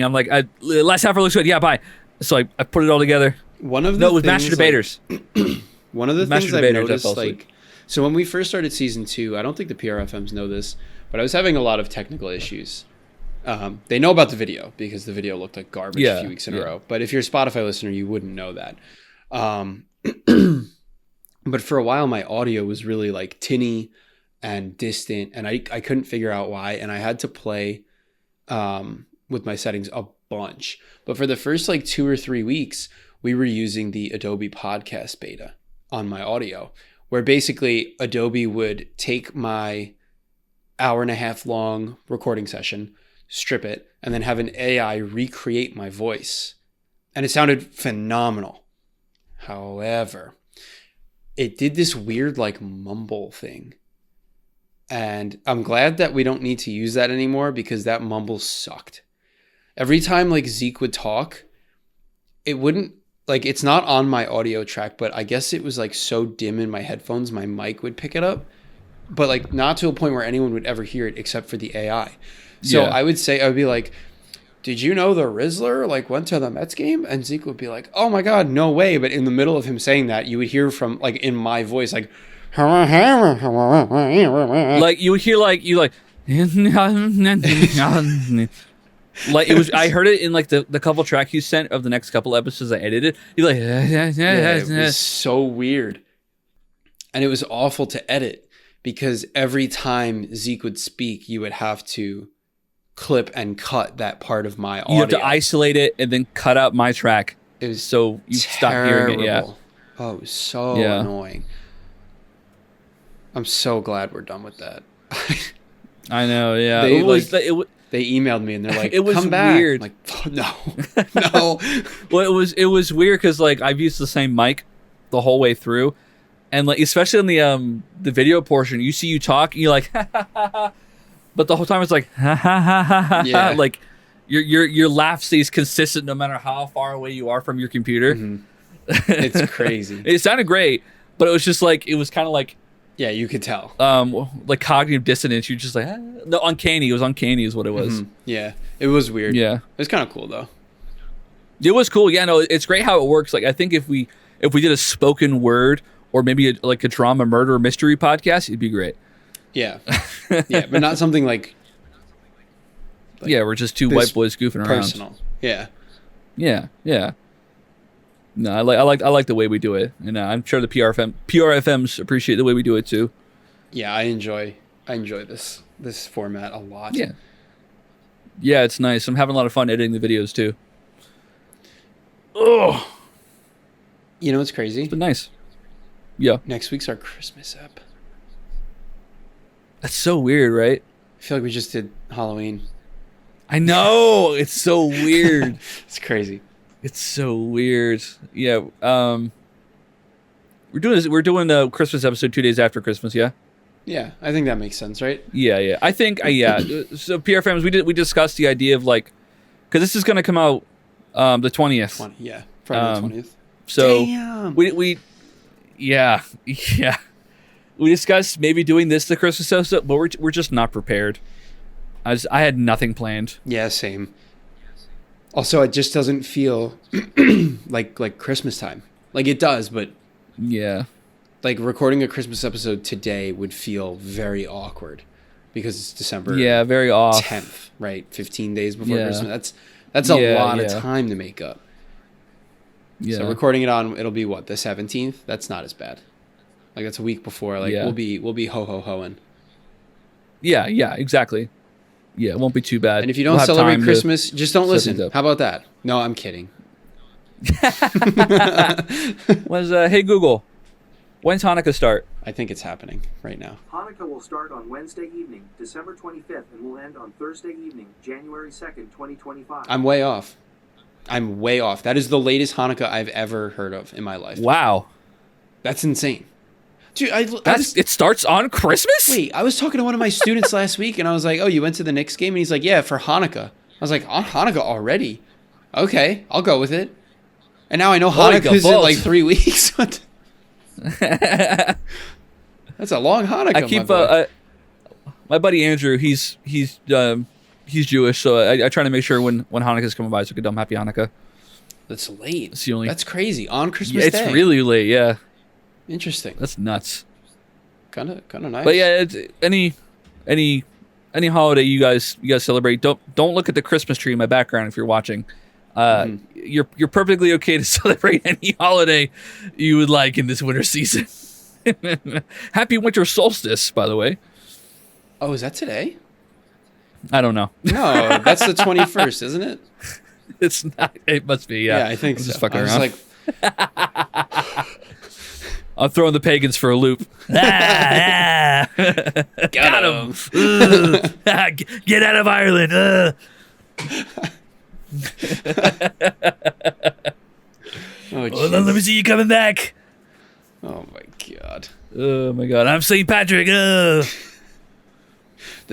I'm like, last half looks good. Yeah, bye. So I put it all together. One of the it was Master Debaters. One of the things I've noticed, like, so when we first started season 2, I don't think the PRFMs know this, but I was having a lot of technical issues. They know about the video because the video looked like garbage a few weeks in a row. But if you're a Spotify listener, you wouldn't know that. But for a while, my audio was really like tinny and distant, and I couldn't figure out why. And I had to play with my settings a bunch. But for the first like 2 or 3 weeks, we were using the Adobe Podcast Beta on my audio, where basically Adobe would take my hour-and-a-half long recording session, strip it, and then have an AI recreate my voice. And it sounded phenomenal. However, it did this weird like mumble thing. And I'm glad that we don't need to use that anymore because that mumble sucked. Every time like Zeke would talk, it wouldn't, like, it's not on my audio track, but I guess it was like so dim in my headphones, my mic would pick it up, but like not to a point where anyone would ever hear it except for the AI. So I would be like, did you know the Rizzler like went to the Mets game? And Zeke would be like, oh my God, no way. But in the middle of him saying that, you would hear from like in my voice, like, like you would hear like like it was. I heard it in like the couple tracks you sent of the next couple episodes I edited. You're like, it was so weird, and it was awful to edit because every time Zeke would speak, you would have to clip and cut that part of my audio. You have to isolate it and then cut out my track. It was so you stop hearing it. Yeah. Oh, it was so annoying. I'm so glad we're done with that. I know. Yeah. They emailed me and they're like, it was come back. weird. I'm like, oh, no. Well, it was weird because like I've used the same mic the whole way through, and like especially in the video portion, you see you talk, and you're like, but the whole time it's like, yeah. Like your laugh stays consistent no matter how far away you are from your computer. Mm-hmm. It's crazy. It sounded great, but it was just like it was kind of like. Yeah, you could tell. Like cognitive dissonance. You're just like, no, uncanny. It was uncanny, is what it was. Mm-hmm. Yeah, it was weird. Yeah, it was kind of cool though. It was cool. Yeah, no, it's great how it works. Like, I think if we did a spoken word or maybe a drama, murder, mystery podcast, it'd be great. Yeah, yeah, but not something like yeah, we're just two white boys goofing around. Personal. Yeah. Yeah. Yeah. No, I like the way we do it, and I'm sure the PRFMs appreciate the way we do it too. Yeah, I enjoy this format a lot. Yeah, yeah, it's nice. I'm having a lot of fun editing the videos too. Oh, you know what's crazy? It's been nice. Yeah. Next week's our Christmas ep. That's so weird, right? I feel like we just did Halloween. I know. It's so weird. It's crazy. It's so weird. Yeah. We're doing the Christmas episode 2 days after Christmas. Yeah. Yeah, I think that makes sense, right? Yeah, yeah. I think yeah. So PRFMs, we discussed the idea of like, because this is going to come out the 20th. Yeah, Friday the 20th. So damn. we yeah. We discussed maybe doing this the Christmas episode, but we're just not prepared. I had nothing planned. Yeah, same. Also, it just doesn't feel like Christmas time. Like it does, but yeah. Like recording a Christmas episode today would feel very awkward because it's December. Yeah, very off. 10th, right? 15 days before Christmas. That's a lot of time to make up. Yeah. So recording it it'll be what, the 17th? That's not as bad. Like that's a week before. Like we'll be ho-ho-hoing. Yeah, yeah, exactly. Yeah, it won't be too bad. And if you don't celebrate Christmas, just don't listen. How about that? No, I'm kidding. Hey Google, when's Hanukkah start? I think it's happening right now. Hanukkah will start on Wednesday evening, December 25th, and will end on Thursday evening, January 2nd, 2025. I'm way off. That is the latest Hanukkah I've ever heard of in my life. Wow. That's insane. Dude, it starts on Christmas? Wait, I was talking to one of my students last week, and I was like, oh, you went to the Knicks game? And he's like, yeah, for Hanukkah. I was like, on Hanukkah already? Okay, I'll go with it. And now I know There you go, Hanukkah's in both. like 3 weeks. What? That's a long Hanukkah. I keep my boy. my buddy Andrew. He's Jewish, so I try to make sure when Hanukkah's coming by, so we can tell him Happy Hanukkah. That's late. It's the only. That's crazy. On Christmas Yeah, Day. it's really late. Yeah, Interesting. that's nuts. Kind of nice. But yeah, it's, any holiday you guys celebrate, don't look at the Christmas tree in my background if you're watching. You're perfectly okay to celebrate any holiday you would like in this winter season. Happy winter solstice, by the way. Oh, is that today? I don't know. No, that's the 21st, isn't it? It's not. It must be. Yeah, I think I'm so. just fucking I was around. like, I'm throwing the pagans for a loop. got him. Get out of Ireland. Oh, Hold on, let me see you coming back. oh my god. Oh my god, I'm St. Patrick. The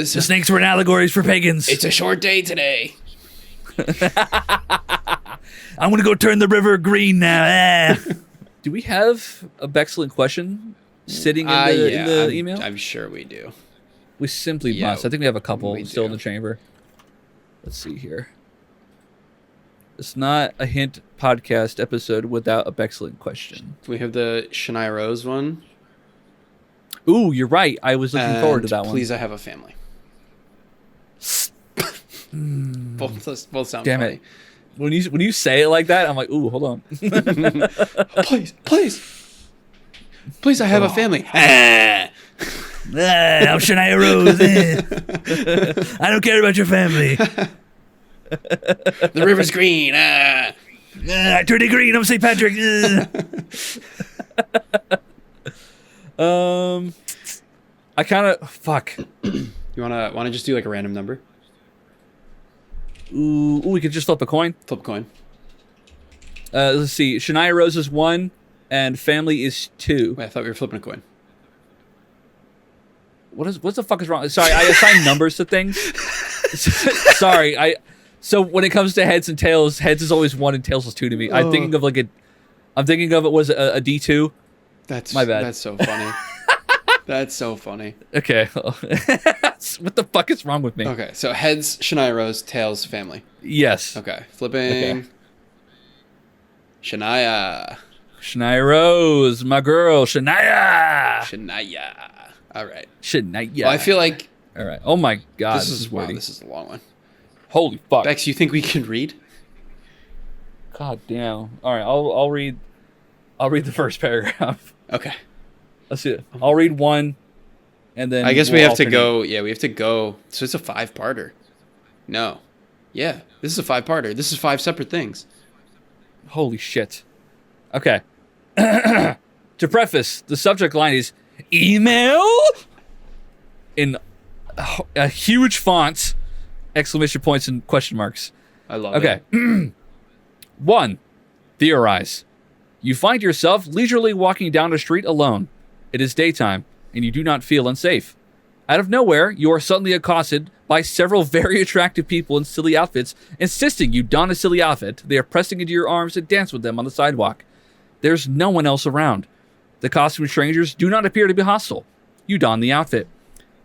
snakes were allegories for pagans. It's a short day today. I'm gonna go turn the river green now. Do we have a excellent question sitting in the email? I'm sure we do. We simply Yeah, must. I think we have a couple we still in do. the chamber. Let's see here. It's not a hint podcast episode without a excellent question. We have the Shania Rose one. Ooh, you're right. I was looking forward to that one. Please, I have a family. both sound Damn funny. it. When you say it like that, I'm like, ooh, hold on. Please, I have a family. Ah. I'm Shania Rose. I don't care about your family. The river's green. Ah. I turned it green. I'm St. Patrick. I kind of fuck. You wanna just do like a random number? Ooh, we could just flip a coin. Flip a coin. Let's see. Shania Rose is 1, and family is 2. Wait, I thought we were flipping a coin. What the fuck is wrong? Sorry, I assign numbers to things. Sorry, So when it comes to heads and tails, heads is always 1 and tails is 2 to me. I'm thinking of it was a D2. That's my bad. That's so funny. That's so funny. Okay. What the fuck is wrong with me? Okay, so heads Shania Rose, tails family. Yes. Okay, flipping. Okay. Shania. Shania Rose, my girl, Shania. Shania. All right. Shania. Well, I feel like All right. Oh my god. this is weighty. This is a long one. Holy fuck. Bex, you think we can read? God damn. All right. I'll read the first paragraph. Okay. Let's see it. I'll read 1, and then I guess we we'll have to alternate. go. Yeah, we have to go. So it's a 5-parter. No. Yeah, this is a 5-parter. This is 5 separate things. Holy shit. Okay. To preface, the subject line is email in a huge font, exclamation points and question marks. I love Okay. it. 1. Theorize. You find yourself leisurely walking down a street alone. It is daytime, and you do not feel unsafe. Out of nowhere, you are suddenly accosted by several very attractive people in silly outfits, insisting you don a silly outfit. They are pressing into your arms and dance with them on the sidewalk. There's no one else around. The costumed strangers do not appear to be hostile. You don the outfit.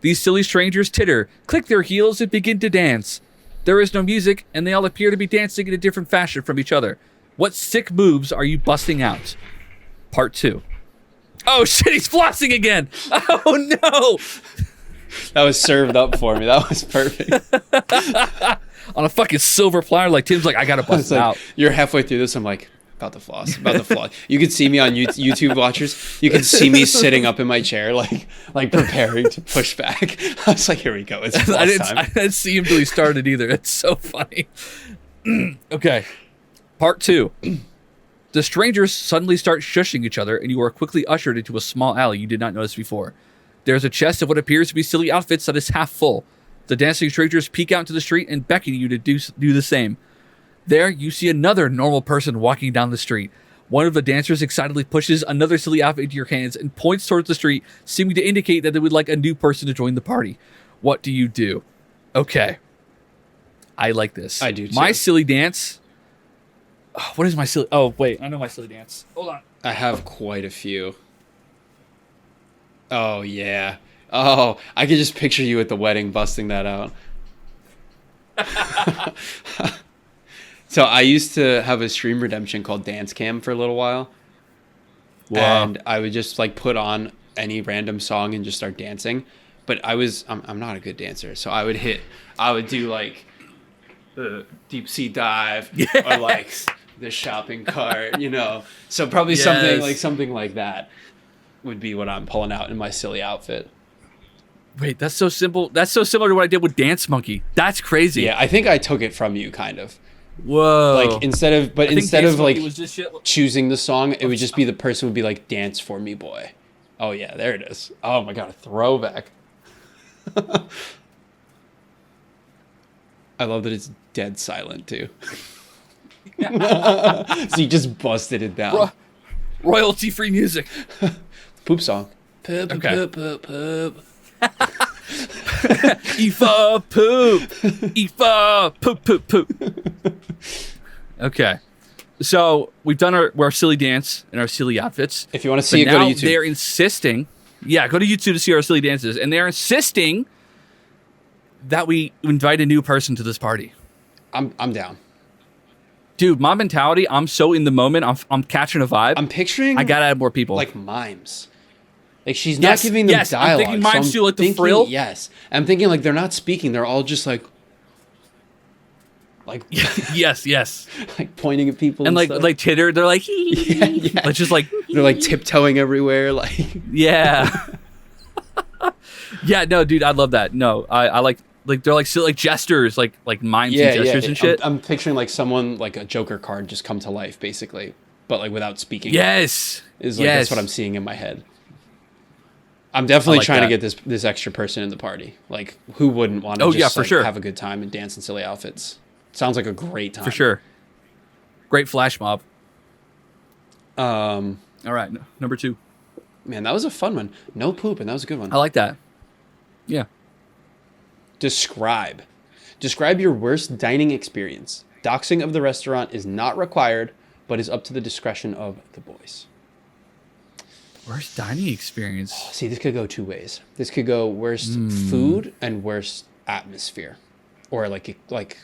These silly strangers titter, click their heels, and begin to dance. There is no music, and they all appear to be dancing in a different fashion from each other. What sick moves are you busting out? Part 2. Oh shit, he's flossing again! Oh no! That was served up for me. That was perfect. On a fucking silver platter, like Tim's like, I gotta bust It's it like, out. you're halfway through this. I'm like, about to floss. You can see me on YouTube watchers. You can see me sitting up in my chair, like preparing to push back. I was like, here we go. It's floss I time. didn't see him till he started either. It's so funny. Okay. Part 2. The strangers suddenly start shushing each other, and you are quickly ushered into a small alley you did not notice before. There's a chest of what appears to be silly outfits that is half full. The dancing strangers peek out into the street and beckon you to do the same. There, you see another normal person walking down the street. One of the dancers excitedly pushes another silly outfit into your hands and points towards the street, seeming to indicate that they would like a new person to join the party. What do you do? Okay. I like this. I do too. My silly dance What is my silly? Oh wait, I know my silly dance. Hold on. I have quite a few. Oh yeah. Oh, I could just picture you at the wedding busting that out. So I used to have a stream redemption called Dance Cam for a little while. Wow. And I would just like put on any random song and just start dancing. But I'm not a good dancer. So I would do like the deep sea dive or like the shopping cart, you know. So probably something like that would be what I'm pulling out in my silly outfit. Wait, that's so simple. That's so similar to what I did with Dance Monkey. That's crazy. Yeah, I think I took it from you kind of. Whoa. Like instead of like was just shit. choosing the song, it would just be the person would be like, "Dance for me, boy." Oh yeah, there it is. Oh my god, a throwback. I love that it's dead silent too. So you just busted it down. Royalty-free music. Poop song. Okay. Poop, poop, poop. Aoife poop. Aoife poop poop poop. Okay. So we've done our silly dance and our silly outfits. If you want to see it, But go to now YouTube. they're insisting. Yeah, go to YouTube to see our silly dances. And they're insisting that we invite a new person to this party. I'm down. Dude, my mentality, I'm so in the moment. I'm catching a vibe. I'm picturing I gotta add more people. like mimes. Like she's not giving them yes, I'm dialogue. thinking mimes too, like the thinking, frill. Yes. I'm thinking like they're not speaking. They're all just like yes. like pointing at people And stuff. like titter, they're like, yeah. like just like They're like tiptoeing everywhere. Like yeah. Yeah, no, dude, I love that. No, I like they're like silly, like gestures, like mimes and gestures and shit. I'm picturing like someone like a Joker card just come to life, basically, but like without speaking. Yes, is like that's what I'm seeing in my head. I'm definitely like trying that. to get this extra person in the party. Like, who wouldn't want to Oh, just yeah, for sure. have a good time and dance in silly outfits? Sounds like a great time. for sure. Great flash mob. Um, All right, number 2. man, that was a fun one. No poop, and that was a good one. I like that. Yeah. Describe your worst dining experience. Doxing of the restaurant is not required, but is up to the discretion of the boys. Worst dining experience. See, this could go two ways. This could go worst food and worst atmosphere, or like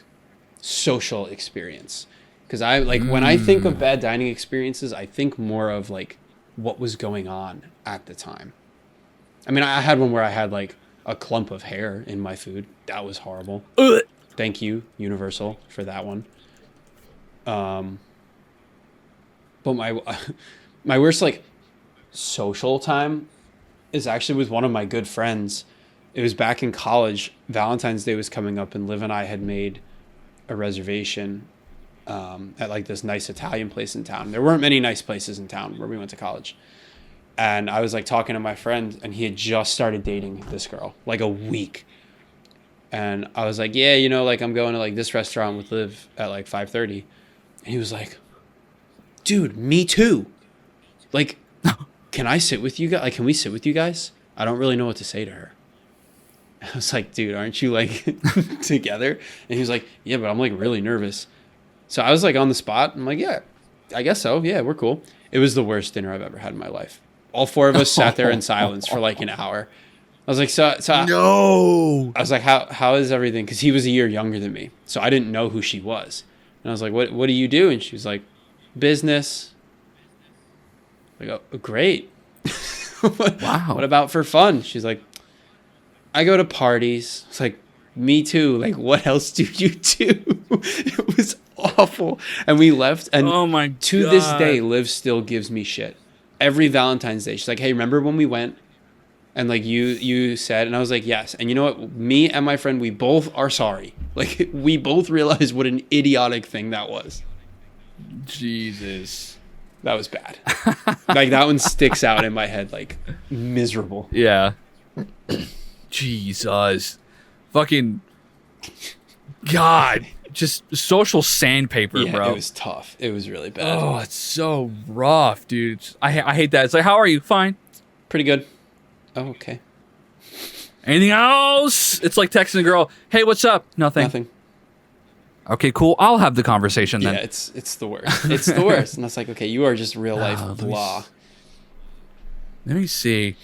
social experience. Because I like when I think of bad dining experiences, I think more of like what was going on at the time. I mean, I had one where I had like a clump of hair in my food. That was horrible. Ugh. Thank you, Universal, for that one. But my worst like social time is actually with one of my good friends. It was back in college. Valentine's Day was coming up, and Liv and I had made a reservation at like this nice Italian place in town. There weren't many nice places in town where we went to college. And I was like talking to my friend, and he had just started dating this girl, like a week. And I was like, yeah, you know, like I'm going to like this restaurant with Liv at like 5:30. And he was like, dude, me too. Like, can I sit with you guys? Like, can we sit with you guys? I don't really know what to say to her. I was like, dude, aren't you like together? And he was like, yeah, but I'm like really nervous. So I was like on the spot. I'm like, yeah, I guess so. Yeah, we're cool. It was the worst dinner I've ever had in my life. All four of us sat there in silence for like an hour. I was like, so No. I was like, how is everything? Because he was a year younger than me. So I didn't know who she was. And I was like, what do you do? And she was like, business. I go, oh, great. Wow. What about for fun? She's like, I go to parties. It's like, me too. Like, what else do you do? It was awful. And we left. And Oh my to God. this day, Liv still gives me shit. Every Valentine's Day, she's like, hey, remember when we went? And like you said, and I was like, yes. And you know what? Me and my friend, we both are sorry. Like, we both realized what an idiotic thing that was. Jesus. That was bad. Like, that one sticks out in my head, like, miserable. Yeah. Jesus. Fucking God. Just social sandpaper, Yeah, bro. it was tough. It was really bad. Oh, it's so rough, dude. I hate that. It's like, how are you? Fine. Pretty good. Oh, okay. Anything else? It's like texting a girl, hey, what's up? Nothing. Nothing. Okay, cool. I'll have the conversation then. Yeah, it's the worst. It's the worst. And it's like, okay, you are just real life blah. Let me see.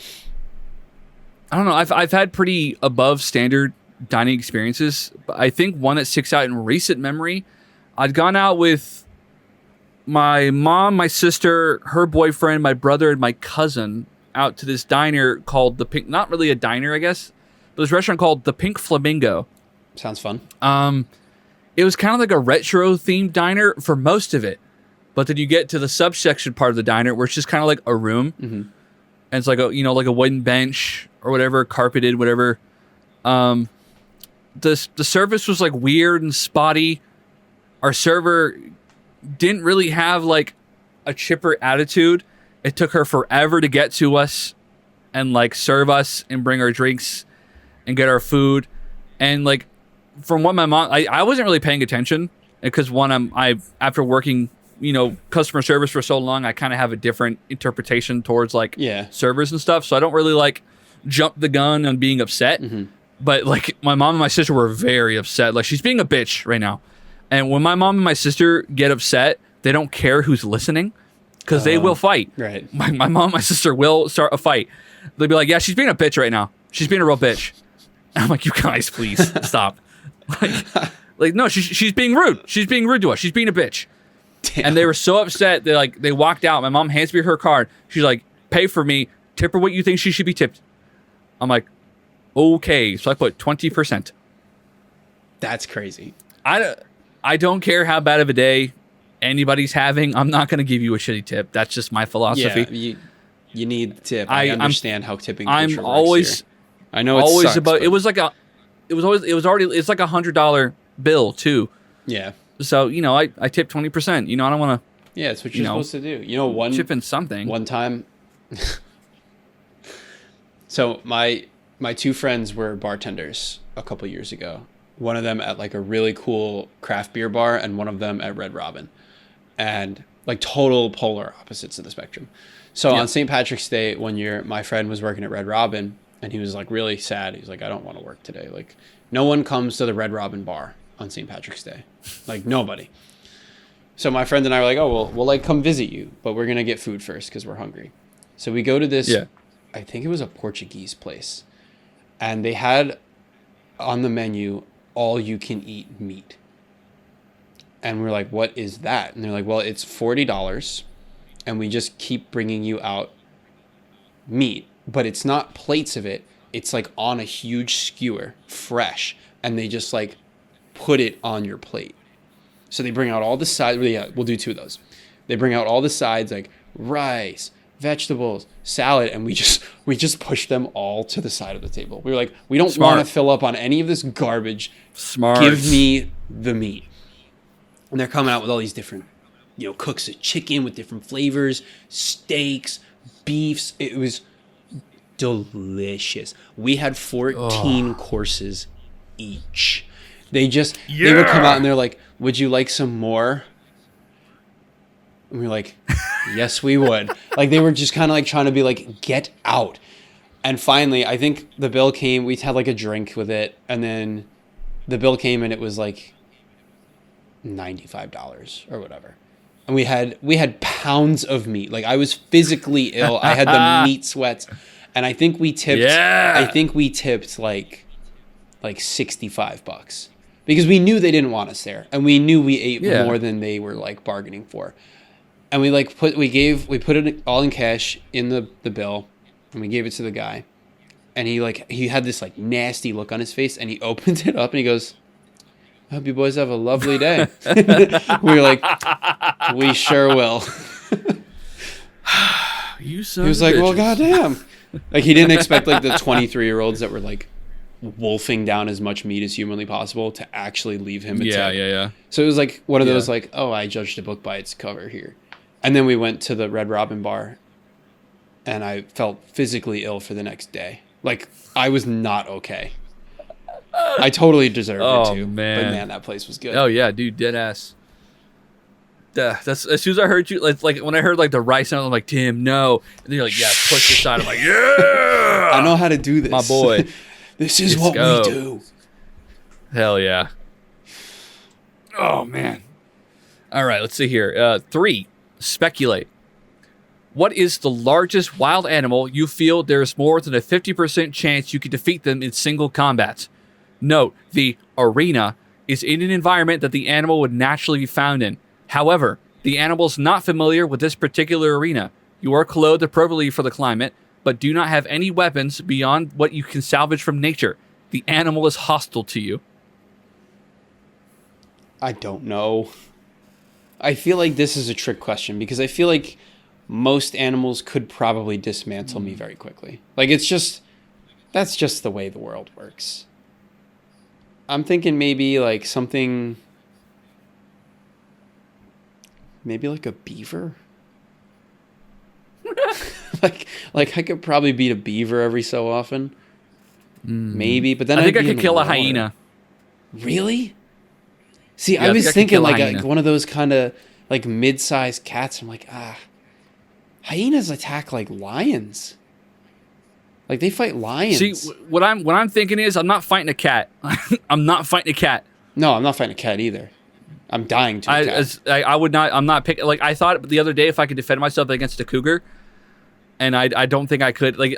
I don't know. I've had pretty above standard dining experiences, but I think one that sticks out in recent memory, I'd gone out with my mom, my sister, her boyfriend, my brother, and my cousin out to this diner called the Pink. Not really a diner, I guess, but this restaurant called the Pink Flamingo. Sounds fun. It was kind of like a retro themed diner for most of it, but then you get to the subsection part of the diner where it's just kind of like a room, and it's like a like a wooden bench or whatever, carpeted, whatever. The service was like weird and spotty. Our server didn't really have like a chipper attitude. It took her forever to get to us and like serve us and bring our drinks and get our food. And like from what my mom, I wasn't really paying attention because I after working customer service for so long, I kind of have a different interpretation towards like servers and stuff. So I don't really like jump the gun on being upset. But like my mom and my sister were very upset. Like she's being a bitch right now. And when my mom and my sister get upset, they don't care who's listening because they will fight. Right. My mom and my sister will start a fight. They'll be like, yeah, she's being a bitch right now. She's being a real bitch. And I'm like, you guys, please stop. Like no, she's being rude. She's being rude to us. She's being a bitch. Damn. And they were so upset. They walked out. My mom hands me her card. She's like, pay for me. Tip her what you think she should be tipped. I'm like, okay. So I put 20%. That's crazy. I don't care how bad of a day anybody's having. I'm not going to give you a shitty tip. That's just my philosophy. Yeah, you need the tip. I understand how tipping I'm culture always works here. I know it's always sucks, about. but It was like it's like $100 bill too. Yeah. So I tip 20%. I don't want to. Yeah, it's what you're supposed to do. One chip in something. One time. So my two friends were bartenders a couple years ago. One of them at like a really cool craft beer bar and one of them at Red Robin. And like total polar opposites of the spectrum. So on St. Patrick's Day one year, my friend was working at Red Robin and he was like really sad. He's like, I don't want to work today. Like no one comes to the Red Robin bar on St. Patrick's Day. Like nobody. So my friend and I were like, oh, well, we'll like come visit you, but we're going to get food first because we're hungry. So we go to this, I think it was a Portuguese place. And they had on the menu all you can eat meat. And we're like, what is that? And they're like, well, it's $40 and we just keep bringing you out meat, but it's not plates of it. It's like on a huge skewer, fresh. And they just like put it on your plate. So they bring out all the sides. We'll do two of those. They bring out all the sides like rice, vegetables, salad, and we just push them all to the side of the table. We were like, we don't want to fill up on any of this garbage. Smart. Give me the meat. And they're coming out with all these different, cooks of chicken with different flavors, steaks, beefs. It was delicious. We had 14 courses each. They would come out and they're like, would you like some more? And we were like, yes, we would. Like they were just kind of like trying to be like, get out. And finally, I think the bill came. We had like a drink with it. And then the bill came and it was like $95 or whatever. And we had pounds of meat. Like I was physically ill. I had the meat sweats. And I think we tipped like $65 because we knew they didn't want us there. And we knew we ate more than they were like bargaining for. And we put it all in cash in the bill and we gave it to the guy. And he had this like nasty look on his face and he opened it up and he goes, I hope you boys have a lovely day. We were like, we sure will. You son He was like, well, goddamn. Like he didn't expect like the 23-year-olds that were like wolfing down as much meat as humanly possible to actually leave him a tip. Yeah. So it was like one of those like, oh, I judged a book by its cover here. And then we went to the Red Robin bar and I felt physically ill for the next day. Like I was not okay. I totally deserved it too. Man. But man, that place was good. Oh yeah, dude, dead ass. That's as soon as I heard you, like when I heard like the rice sound, I'm like, Tim, no. And then you're like, yeah, push this side. I'm like, yeah. I know how to do this, my boy. This is what we do. Hell yeah. Oh, man. All right, let's see here. 3, speculate. What is the largest wild animal you feel there's more than a 50% chance you could defeat them in single combats? Note, the arena is in an environment that the animal would naturally be found in. However, the animal's not familiar with this particular arena. You are clothed appropriately for the climate, but do not have any weapons beyond what you can salvage from nature. The animal is hostile to you. I don't know. I feel like this is a trick question because I feel like most animals could probably dismantle me very quickly. Like, that's just the way the world works. I'm thinking maybe like something, maybe like a beaver. like I could probably beat a beaver every so often. Maybe, but then I think I'd I be could in kill a water. hyena. Really? See, Yeah, I I was think I could thinking kill a like hyena. one of those kind of like mid-sized cats. I'm like, hyenas attack like lions. Like they fight lions. See, what I'm thinking is I'm not fighting a cat. I'm not fighting a cat. No, I'm not fighting a cat either. I'm dying to a cat. I would not. I'm not picking. Like I thought the other day, if I could defend myself against a cougar, and I don't think I could. Like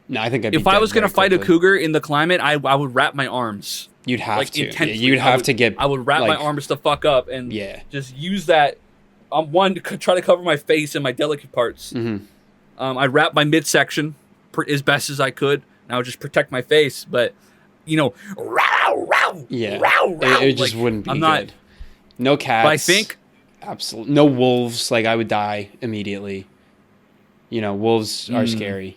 No, I think I'd be if I dead was gonna very fight a quickly. cougar in the climate, I would wrap my arms. You'd have Like to. Yeah, intensely. you'd have to get. I would wrap my like, arms the fuck up and Yeah. just use that. One to try to cover my face and my delicate parts. Mhm. I'd wrap my midsection as best as I could, and I would just protect my face. But row, row, Yeah. row, row. It just Like, wouldn't be I'm not. good. No cats. But I think absolutely no wolves. Like I would die immediately. Wolves are scary.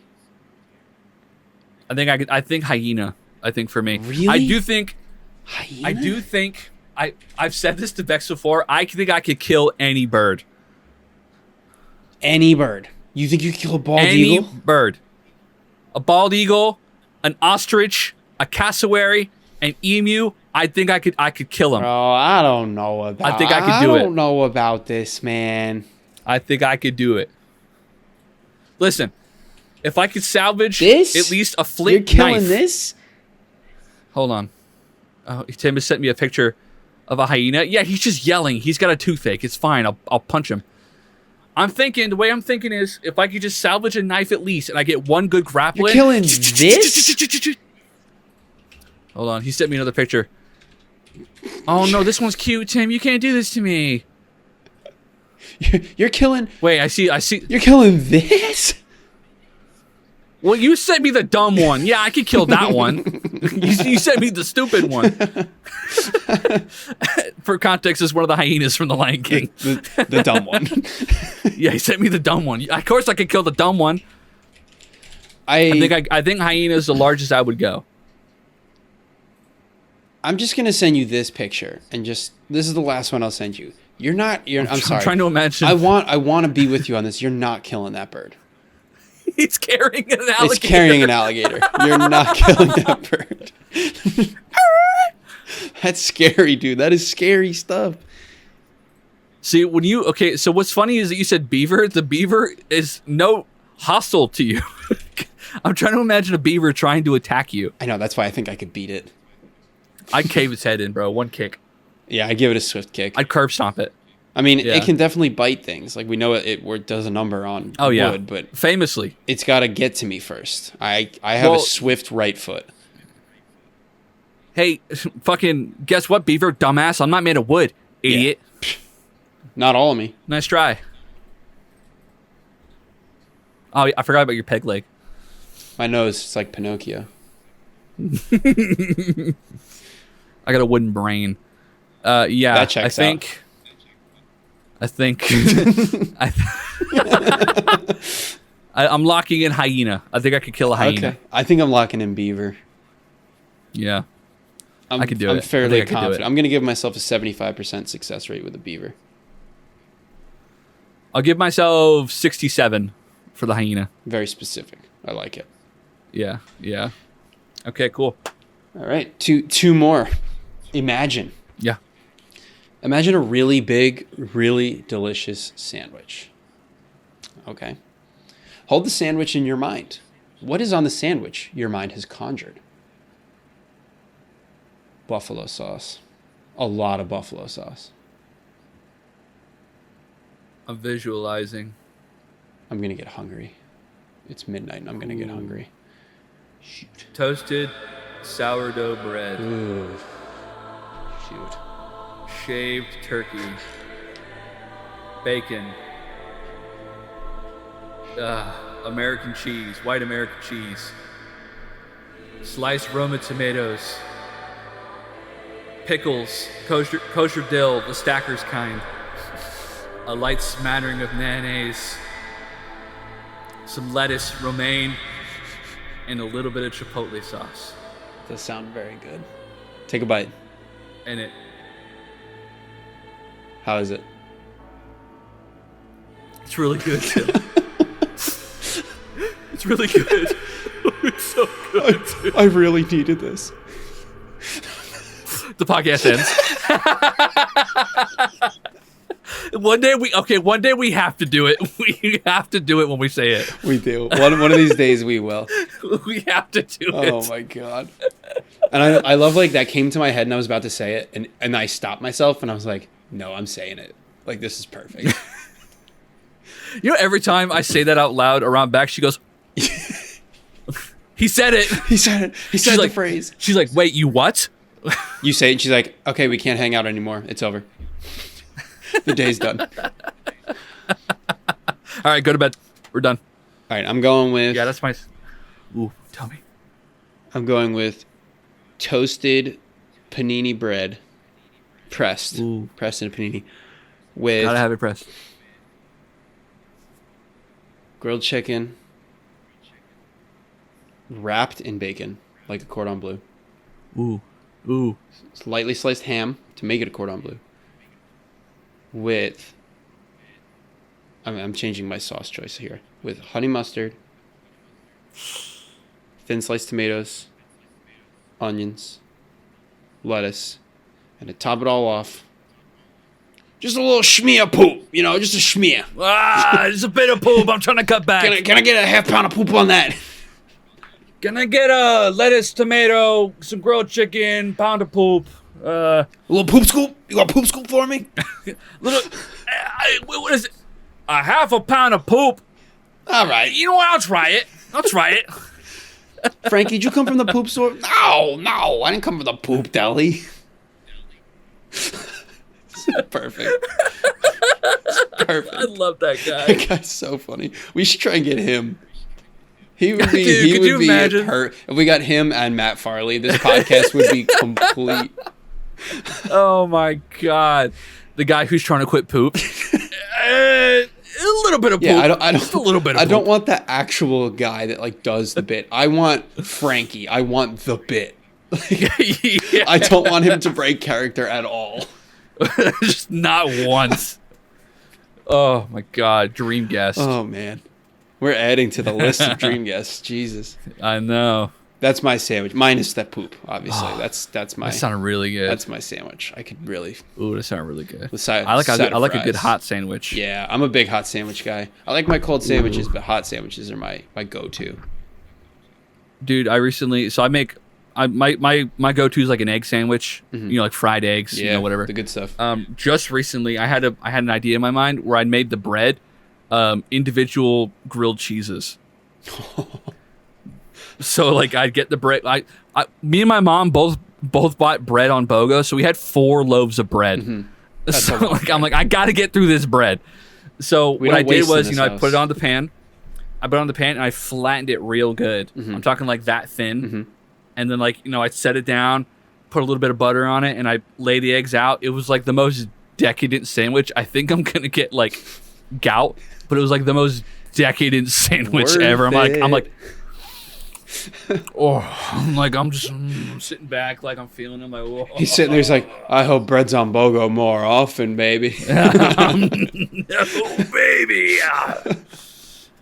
I think hyena. I think for me, Really? I do think. Hyena? I do think. I've said this to Bex before. I think I could kill any bird. Any bird. You think you could kill a bald Any eagle? bird. A bald eagle, an ostrich, a cassowary, an emu. I think I could kill them. Bro, I don't know about. I think I could do it. I don't know about this, man. I think I could do it. Listen, if I could salvage This? at least a You're flint killing knife. this? Hold on. Oh, Tim has sent me a picture of a hyena. Yeah, he's just yelling. He's got a toothache. It's fine. I'll punch him. The way I'm thinking is if I could just salvage a knife at least and I get one good grapple You're in- killing this? Hold on. He sent me another picture. Oh, no. This one's cute, Tim. You can't do this to me. You're killing. Wait, I see. You're killing this? Well, you sent me the dumb one. Yeah, I could kill that one. you sent me the stupid one. For context, it's one of the hyenas from The Lion King. The dumb one. Yeah, he sent me the dumb one. Of course, I could kill the dumb one. I think hyena is the largest I would go. I'm just gonna send you this picture, and this is the last one I'll send you. I'm sorry. I'm trying to imagine. I want to be with you on this. You're not killing that bird. He's carrying an alligator. It's carrying an alligator. You're not killing that bird. That's scary, dude. That is scary stuff. See, so what's funny is that you said beaver. The beaver is no hostile to you. I'm trying to imagine a beaver trying to attack you. I know. That's why I think I could beat it. I'd cave its head in, bro. One kick. Yeah, I give it a swift kick. I'd curb stomp it. I mean, Yeah. it can definitely bite things. Like we know it does a number on wood, but famously. it's got to get to me first. I have a swift right foot. Hey, fucking guess what, beaver? Dumbass. I'm not made of wood, idiot. Not all of me. Nice try. Oh, I forgot about your peg leg. My nose is like Pinocchio. I got a wooden brain. Yeah, That checks I think I'm locking in hyena. I think I could kill a hyena. Okay. I think I'm locking in beaver. Yeah. I could do I'm it. I fairly think I could do confident. it. I'm going to give myself a 75% success rate with a beaver. I'll give myself 67 for the hyena. Very specific. I like it. Yeah. Okay, cool. All right. Two more. Imagine a really big, really delicious sandwich. Okay. Hold the sandwich in your mind. What is on the sandwich your mind has conjured? Buffalo sauce. A lot of buffalo sauce. I'm visualizing. I'm going to get hungry. It's midnight and I'm going to get hungry. Shoot. Toasted sourdough bread. Ooh. Shoot. Shaved turkey. Bacon. American cheese. White American cheese. Sliced Roma tomatoes. Pickles. Kosher dill, the Stacker's kind. A light smattering of mayonnaise. Some lettuce, romaine, and a little bit of chipotle sauce. Does sound very good. Take a bite. And it. How is it? It's really good, Tim. It's really good. It's so good, dude. I really needed this. The podcast ends. One day we have to do it. We have to do it when we say it. We do. One of these days we will. We have to do it. Oh my god. And I love like that came to my head and I was about to say it and I stopped myself and I was like, no, I'm saying it. Like this is perfect. You know, every time I say that out loud around back, she goes, he said it. He said it. He said the phrase. She's like, wait, you what? You say it and she's like, okay, we can't hang out anymore. It's over. The day's done. All right, go to bed. We're done. All right, I'm going with... Yeah, that's my... Ooh, tell me. I'm going with toasted panini bread. Pressed. Ooh. Pressed in a panini. With Gotta have it pressed. grilled chicken. Wrapped in bacon. Like a cordon bleu. Ooh. Ooh. Lightly sliced ham to make it a cordon bleu. With... I'm changing my sauce choice here. With honey mustard, thin sliced tomatoes, onions, lettuce, and to top it all off, just a little schmear poop. You know, just a schmear. There's a bit of poop. I'm trying to cut back. Can I get a half pound of poop on that? Can I get a lettuce, tomato, some grilled chicken, pound of poop? A little poop scoop? You got a poop scoop for me? What is it? A half a pound of poop. All right. You know what? I'll try it. Frankie, did you come from the poop store? No, I didn't come from the poop deli. Perfect. Perfect. I love that guy. That guy's so funny. We should try and get him. He would be. Dude, he could would you be imagine? If we got him and Matt Farley, this podcast would be complete. Oh my god, the guy who's trying to quit poop. A little bit of poop. Yeah, I don't. Just a little bit of I poop. don't want the actual guy that like does the bit. I want Frankie. I want the bit. Yeah. I don't want him to break character at all. Just not once. Oh my god, dream guest. Oh man, we're adding to the list of dream guests. Jesus, I know. that's my sandwich. Minus that poop, obviously. That's my. That sounded really good. That's my sandwich. I could really. Ooh, that sounded really good. Side, I like a good fries. hot sandwich. Yeah, I'm a big hot sandwich guy. I like my cold sandwiches, but hot sandwiches are my go-to. Dude, I recently my go-to is like an egg sandwich. You know, like fried eggs. Yeah, you know, whatever. the good stuff. Just recently, I had an idea in my mind where I made the bread individual grilled cheeses. So like I'd get the bread. Me and my mom both bought bread on BOGO, so we had 4 loaves of bread. Mm-hmm. So like I'm like I got to get through this bread. So what I did was I put it on the pan. I put it on the pan and I flattened it real good. I'm talking like that thin. And then like I set it down, put a little bit of butter on it, and I lay the eggs out. It was like the most decadent sandwich. I think I'm gonna get like gout, but it was like the most decadent sandwich ever. I'm like, I'm just sitting back, like I'm feeling it. I'm like, whoa. He's sitting there. He's like, I hope bread's on BOGO more often, baby. No, baby.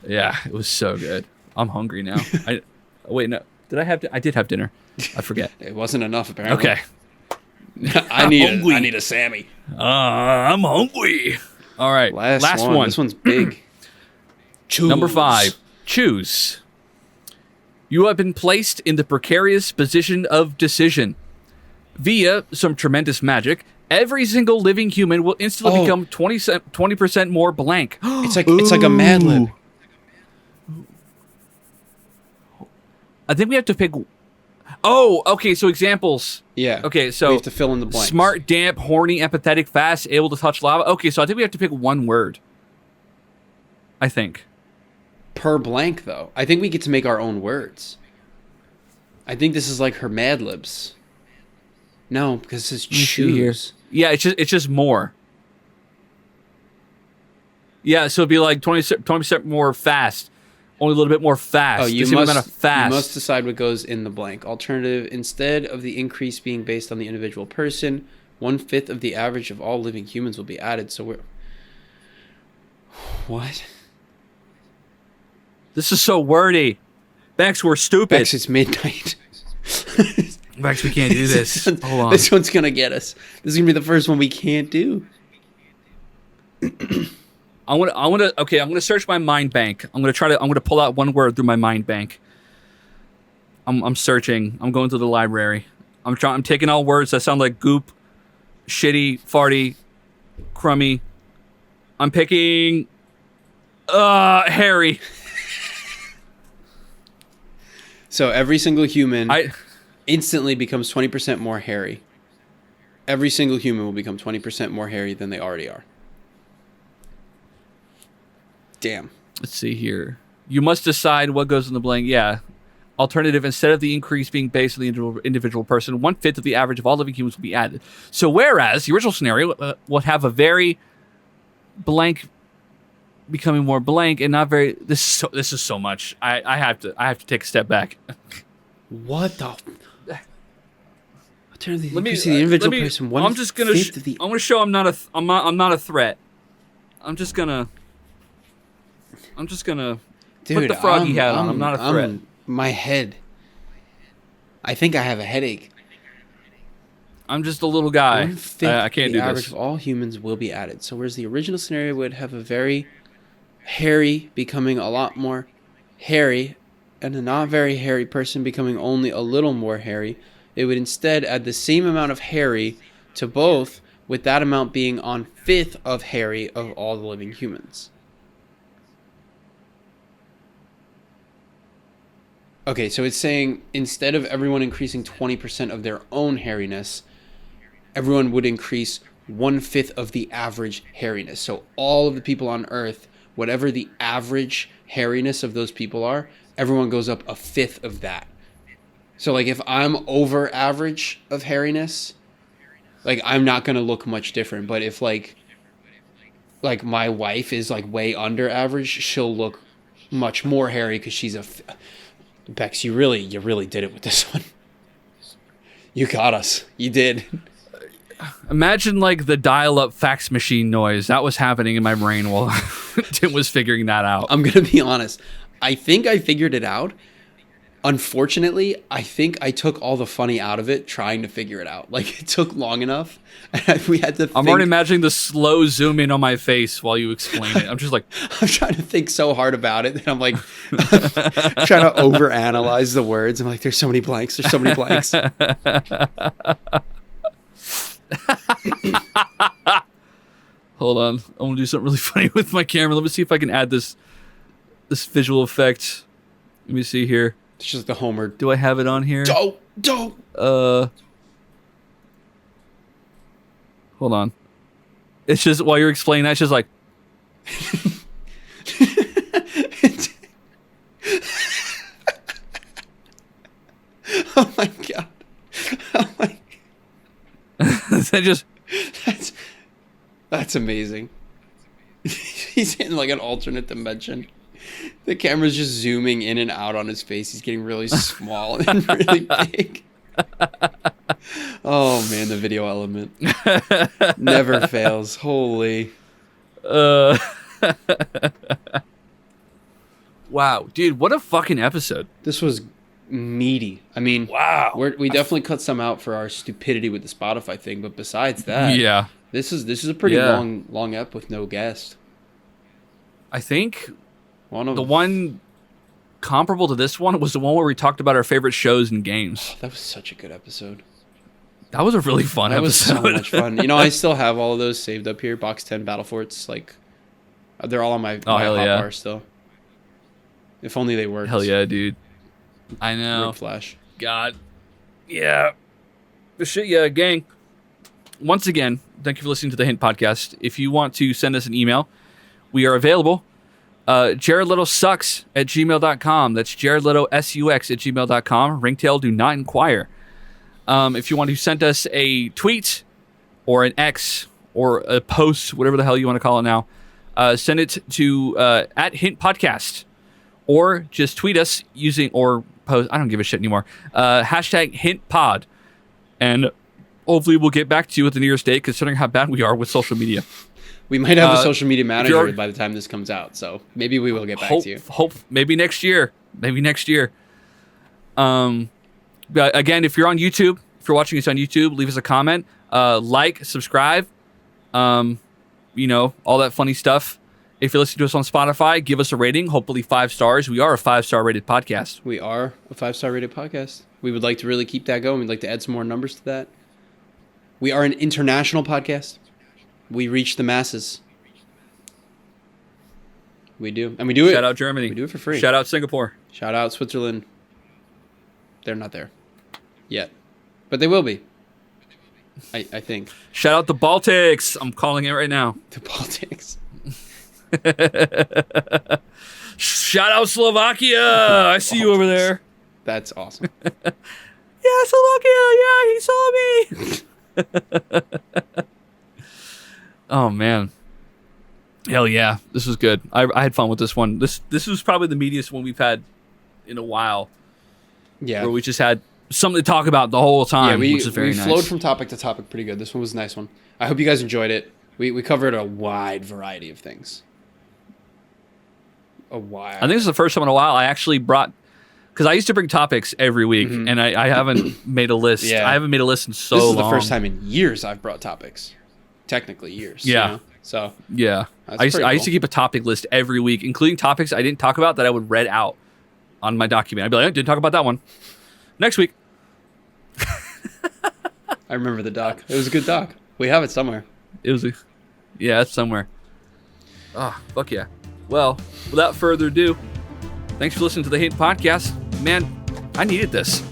Yeah, it was so good. I'm hungry now. Wait, no. I did have dinner. I forget. It wasn't enough, apparently. Okay. I need a Sammy. I'm hungry. All right. Last one. This one's big. Choose. Number 5. Choose. You have been placed in the precarious position of decision. Via some tremendous magic, every single living human will instantly become 20% more blank. It's like a Mad Lib. I think we have to pick. Oh, okay. So examples. Yeah. Okay. So we have to fill in the blanks. Smart, damp, horny, empathetic, fast, able to touch lava. Okay. So I think we have to pick one word. I think. Per blank, though. I think we get to make our own words. I think this is like her Mad Libs. No, because this is choose. Yeah, it's just more. Yeah, so it'd be like 20% more fast. Only a little bit more fast. Oh, you must decide what goes in the blank. Alternative, instead of the increase being based on the individual person, 1/5 of the average of all living humans will be added. So we're... What? This is so wordy. Bex, we're stupid. Bex, it's midnight. Bex, we can't do this. Hold on. This one's going to get us. This is going to be the first one we can't do. I'm gonna search my mind bank. I'm gonna pull out one word through my mind bank. I'm searching. I'm going to the library. I'm taking all words that sound like goop, shitty, farty, crummy. I'm picking hairy. So every single human instantly becomes 20% more hairy. Every single human will become 20% more hairy than they already are. Damn. Let's see here. You must decide what goes in the blank. Yeah. Alternative, instead of the increase being based on the individual person, 1/5 of the average of all living humans will be added. So whereas the original scenario would have a very blank becoming more blank and not very... This is so much. I have to take a step back. What the... Alternative, the individual person, I'm just gonna... I'm gonna show I'm not a threat. I'm just gonna Dude, put the froggy hat on. I'm not a threat. My head. I think I have a headache. I'm just a little guy. I can't do the average this. of all humans will be added. So whereas the original scenario would have a very hairy becoming a lot more hairy and a not very hairy person becoming only a little more hairy, it would instead add the same amount of hairy to both, with that amount being on 1/5 of hairy of all the living humans. Okay, so it's saying instead of everyone increasing 20% of their own hairiness, everyone would increase 1/5 of the average hairiness. So all of the people on Earth, whatever the average hairiness of those people are, everyone goes up 1/5 of that. So like if I'm over average of hairiness, like I'm not going to look much different. But if like my wife is like way under average, she'll look much more hairy because she's Bex, you really did it with this one. You got us. You did. Imagine like the dial-up fax machine noise that was happening in my brain while Tim was figuring that out. I'm going to be honest. I think I figured it out. Unfortunately, I think I took all the funny out of it trying to figure it out. Like, it took long enough. We had to I'm already imagining the slow zoom in on my face while you explain it. I'm just like... I'm trying to think so hard about it that I'm like... trying to overanalyze the words. I'm like, there's so many blanks. There's so many blanks. Hold on. I'm going to do something really funny with my camera. Let me see if I can add this visual effect. Let me see here. It's just the Homer. Do I have it on here? Don't. Hold on. It's just while you're explaining that, it's just like. Oh my god. Oh my. That's amazing. He's in like an alternate dimension. The camera's just zooming in and out on his face. He's getting really small and really big. Oh man, the video element never fails. Holy. Wow, dude, what a fucking episode. This was meaty. I mean, wow. We definitely cut some out for our stupidity with the Spotify thing, but besides that, yeah, this is a pretty long ep with no guest. I think the one comparable to this one was the one where we talked about our favorite shows and games. That was such a good episode. That was a really fun That was so episode. much fun. You know, I still have all of those saved up here. Box 10 Battle Forts. Like, they're all on my hell yeah. hotbar still. If only they worked. Hell yeah, dude. I know. Rip Flash. God. Yeah. The shit, yeah, gang. Once again, thank you for listening to the Hint Podcast. If you want to send us an email, we are available. JaredLittleSucks@gmail.com. That's JaredLittleSUX@gmail.com. Ringtail, do not inquire. If you want to send us a tweet or an X or a post, whatever the hell you want to call it now, send it to @Hint Podcast, or just tweet us using or post. I don't give a shit anymore. Hashtag Hint Pod, and hopefully we'll get back to you at the nearest date, considering how bad we are with social media. We might have a social media manager by the time this comes out, so maybe we will get back to you. Maybe next year. Again, if you're on YouTube, if you're watching us on YouTube, leave us a comment, like, subscribe, all that funny stuff. If you're listening to us on Spotify, give us a rating, hopefully 5 stars. We are a 5-star rated podcast. We are a 5-star rated podcast. We would like to really keep that going. We'd like to add some more numbers to that. We are an international podcast. We reach the masses. We do. And we do it. Shout out Germany. We do it for free. Shout out Singapore. Shout out Switzerland. They're not there yet. But they will be. I think. Shout out the Baltics. I'm calling it right now. The Baltics. Shout out Slovakia. I see you over there. That's awesome. Yeah, Slovakia. Yeah, he saw me. Oh, man. Hell yeah. This was good. I had fun with this one. This was probably the meatiest one we've had in a while. Yeah. Where we just had something to talk about the whole time, which is very nice. We flowed from topic to topic pretty good. This one was a nice one. I hope you guys enjoyed it. We covered a wide variety of things. I think this is the first time in a while I actually brought... Because I used to bring topics every week, and I haven't made a list. Yeah. I haven't made a list in so long. This is the first time in years I've brought topics. Technically years. Yeah. You know? So yeah. I used to keep a topic list every week, including topics I didn't talk about that I would read out on my document. I'd be like, I didn't talk about that one. Next week. I remember the doc. It was a good doc. We have it somewhere. Yeah, it's somewhere. Oh, fuck yeah. Well, without further ado, thanks for listening to the Hint Podcast. Man, I needed this.